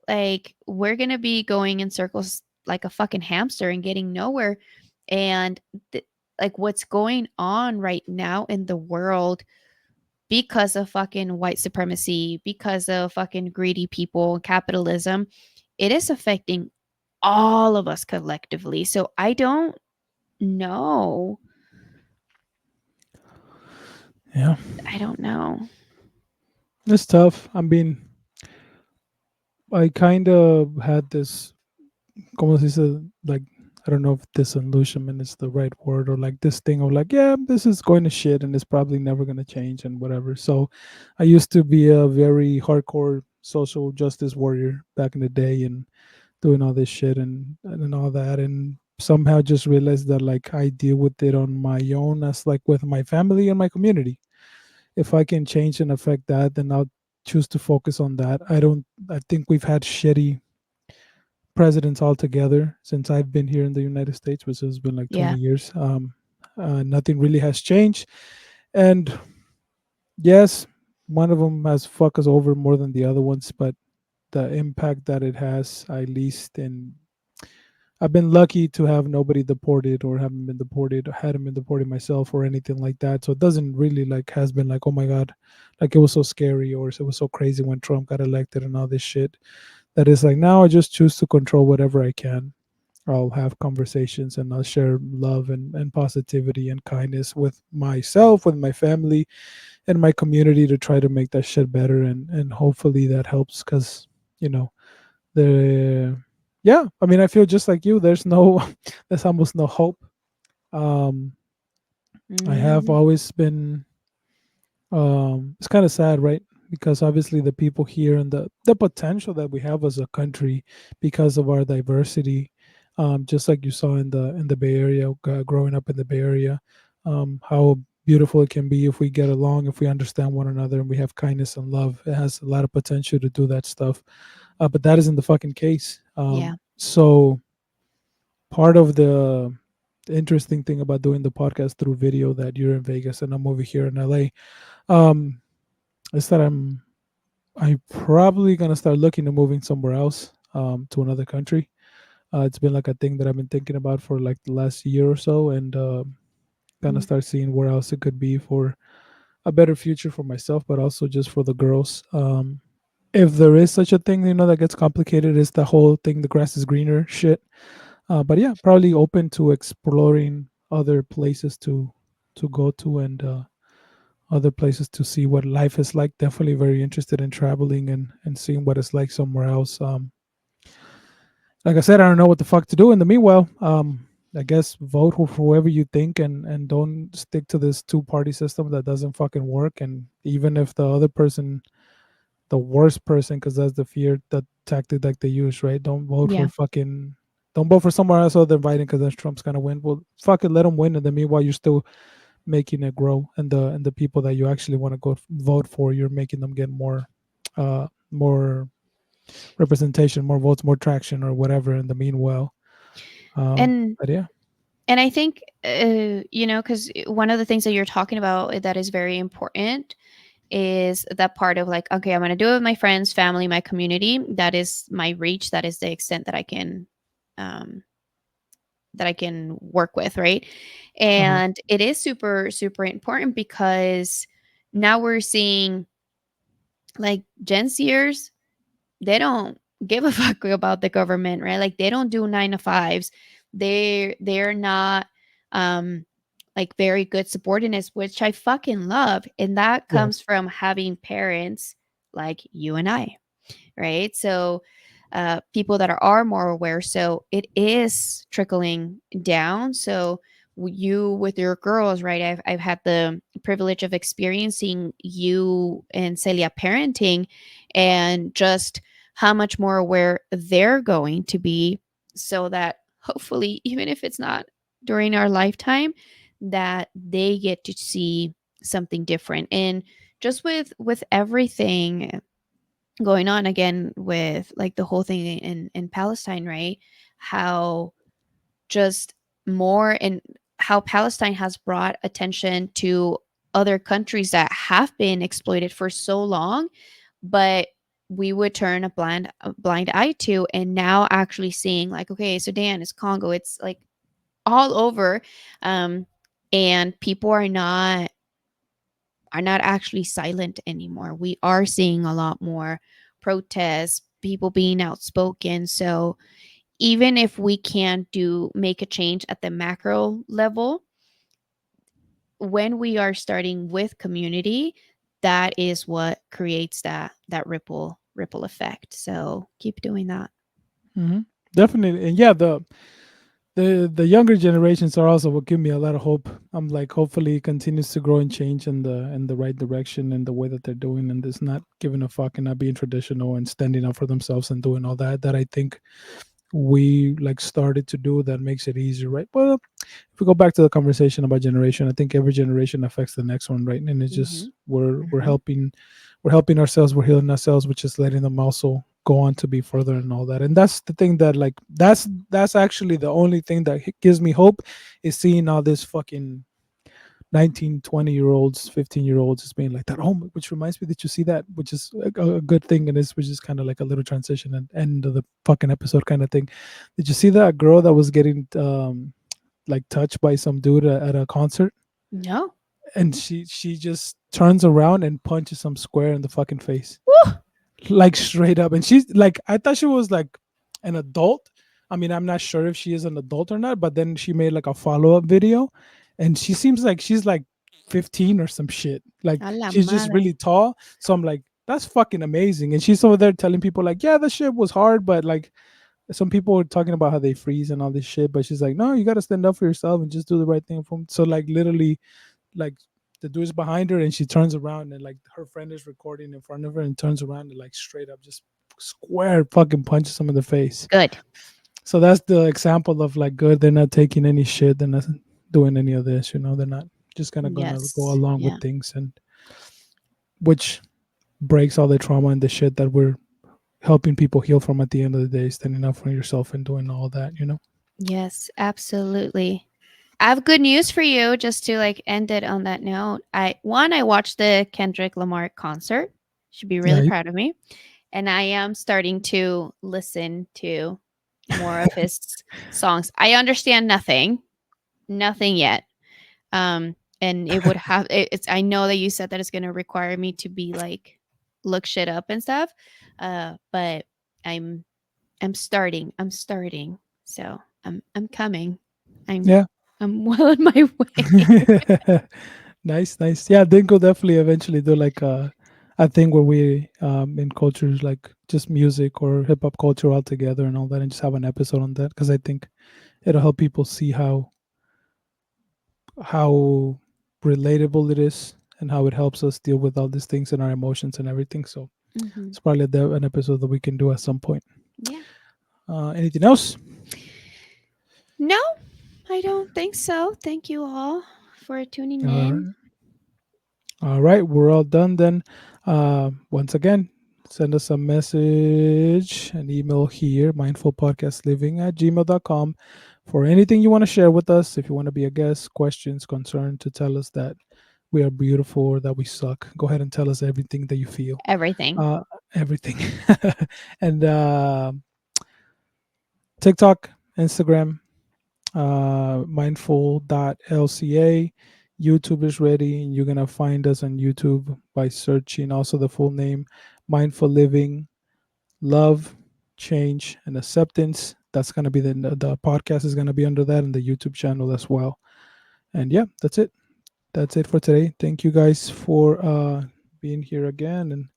like we're going to be going in circles like a fucking hamster and getting nowhere. And th- like what's going on right now in the world because of fucking white supremacy, because of fucking greedy people and capitalism, it is affecting all of us collectively. So I don't know. Yeah, I don't know. it's tough. I mean, I kind of had this, como se dice, like, I don't know if disillusionment is the right word, or like this thing of like, yeah, this is going to shit and it's probably never going to change and whatever. So I used to be a very hardcore social justice warrior back in the day and doing all this shit and all that. And somehow just realized that like I deal with it on my own, as like with my family and my community. If I can change and affect that, then I'll choose to focus on that. I think we've had shitty presidents altogether since I've been here in the United States, which has been like 20 Yeah. years. Nothing really has changed. And yes, one of them has fucked us over more than the other ones, but the impact that it has, at least in, I've been lucky to have nobody deported or haven't been deported, hadn't been deported myself or anything like that. So it doesn't really like has been like, oh my God, like it was so scary or it was so crazy when Trump got elected and all this shit. That is like now I just choose to control whatever I can. I'll have conversations and I'll share love and positivity and kindness with myself, with my family, and my community to try to make that shit better. And hopefully that helps because, you know, the, yeah, I mean, I feel just like you. There's no, there's almost no hope. Um, I have Mhm. always been, it's kind of sad, right? Because obviously the people here and the potential that we have as a country because of our diversity, just like you saw in the Bay Area, growing up in the Bay Area, how beautiful it can be if we get along, if we understand one another, and we have kindness and love. It has a lot of potential to do that stuff, but that isn't the fucking case. Yeah. So part of the interesting thing about doing the podcast through video, that you're in Vegas and I'm over here in LA, um, is that I'm probably gonna start looking to moving somewhere else, to another country. It's been like a thing that I've been thinking about for like the last year or so, and gonna Mm. start seeing where else it could be for a better future for myself, but also just for the girls. If there is such a thing, that gets complicated, is the whole thing, the grass is greener shit. But yeah, probably open to exploring other places to go to, and other places to see what life is like. Definitely very interested in traveling and seeing what it's like somewhere else. Like I said, I don't know what the fuck to do. In the meanwhile, I guess vote for whoever you think, and don't stick to this two party system that doesn't fucking work. And even if the other person, the worst person, because that's the fear, that tactic that they use, right? Yeah. Don't vote for somewhere else other than Biden because then Trump's gonna win. Well, fuck it, let him win. And then meanwhile, you're still making it grow, and the people that you actually want to go vote for, you're making them get more representation, more votes, more traction, or whatever. In the meanwhile, And but yeah, and I think because one of the things that you're talking about that is very important is that part of like, okay, I'm going to do it with my friends, family, my community. That is my reach. That is the extent um, that I can work with, right? uh-huh. And it is super, super important because now we're seeing like Gen Zers, they don't give a fuck about the government, right? Like they don't do 9 to 5s. They're not um like very good subordinates, which I fucking love. And that Yeah, comes from having parents like you and I, right? So people that are more aware. So it is trickling down. So you with your girls, right? I've had the privilege of experiencing you and Celia parenting, and just how much more aware they're going to be, so that hopefully, even if it's not during our lifetime, that they get to see something different. And just with everything going on again with like the whole thing in Palestine, right? How just more and how Palestine has brought attention to other countries that have been exploited for so long, but we would turn a blind eye to, and now actually seeing like, okay, Sudan is Congo, it's like all over, um, and people are not actually silent anymore. We are seeing a lot more protests, people being outspoken. So even if we can't do make a change at the macro level, when we are starting with community, that is what creates that ripple effect. So keep doing that. hmm definitely. And yeah, the younger generations are also what give me a lot of hope. I'm like, hopefully it continues to grow and change in the right direction in the way that they're doing, and it's not giving a fuck and not being traditional and standing up for themselves and doing all that I think we like started to do, that makes it easier, right? Well, if we go back to the conversation about generation, I think every generation affects the next one, right? And it's just Hmm. we're Mhm. helping ourselves, we're healing ourselves, which is letting them also go on to be further and all that. And that's the thing that like that's actually the only thing that gives me hope, is seeing all this fucking 19, 20 year olds, 15-year olds just being like that. Oh, which reminds me, that you see that, which is a good thing, and which is kind of like a little transition and end of the fucking episode kind of thing. Did you see that girl that was getting like touched by some dude at a concert, No. and she just turns around and punches some square in the fucking face, Woo! like straight up. And she's like, I thought she was like an adult. I mean, I'm not sure if she is an adult or not, but then she made like a follow-up video, and she seems like she's like 15 or some shit. Like A la she's just madre. really tall. So I'm like, that's fucking amazing. And she's over there telling people like, yeah, the shit was hard, but like some people are talking about how they freeze and all this shit, but she's like, no, you got to stand up for yourself and just do the right thing. So like literally, like the dude's behind her and she turns around and like her friend is recording in front of her and turns around and like straight up just square fucking punches him in the face. Good. So that's the example of like good. They're not taking any shit. They're not doing any of this. They're not just gonna go Yes. along with Yeah. things, and which breaks all the trauma and the shit that we're helping people heal from at the end of the day. Standing up for yourself and doing all that. Yes, absolutely. I have good news for you, just to like end it on that note. I watched the Kendrick Lamar concert. Should be really Yeah. proud of me. And I am starting to listen to more of his songs. I understand nothing yet. And it would have it's I know that you said that it's going to require me to be like look shit up and stuff. But I'm I'm starting. So I'm coming. I'm Yeah. I'm well on my way. Nice, nice. Yeah, I think we'll definitely eventually do like a thing where we in cultures like just music or hip hop culture all together and all that, and just have an episode on that, because I think it'll help people see how relatable it is and how it helps us deal with all these things and our emotions and everything. So Hmm. it's probably an episode that we can do at some point. Yeah. Anything else? No, I don't think so. Thank you all for tuning All in. right. All right, we're all done then. Once again, send us a message, an email here, mindfulpodcastliving@gmail.com, for anything you want to share with us. If you want to be a guest, questions, concern, to tell us that we are beautiful or that we suck, go ahead and tell us everything that you feel. Everything. Everything. And TikTok, Instagram, mindful.lca. YouTube is ready. You're going to find us on YouTube by searching also the full name, Mindful Living, Love, Change, and Acceptance. That's going to be the podcast is going to be under that, and the YouTube channel as well. And yeah, that's it. That's it for today. Thank you guys for being here again, and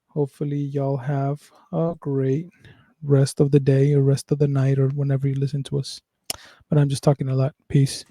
hopefully y'all have a great rest of the day or rest of the night or whenever you listen to us. But I'm just talking a lot. Peace.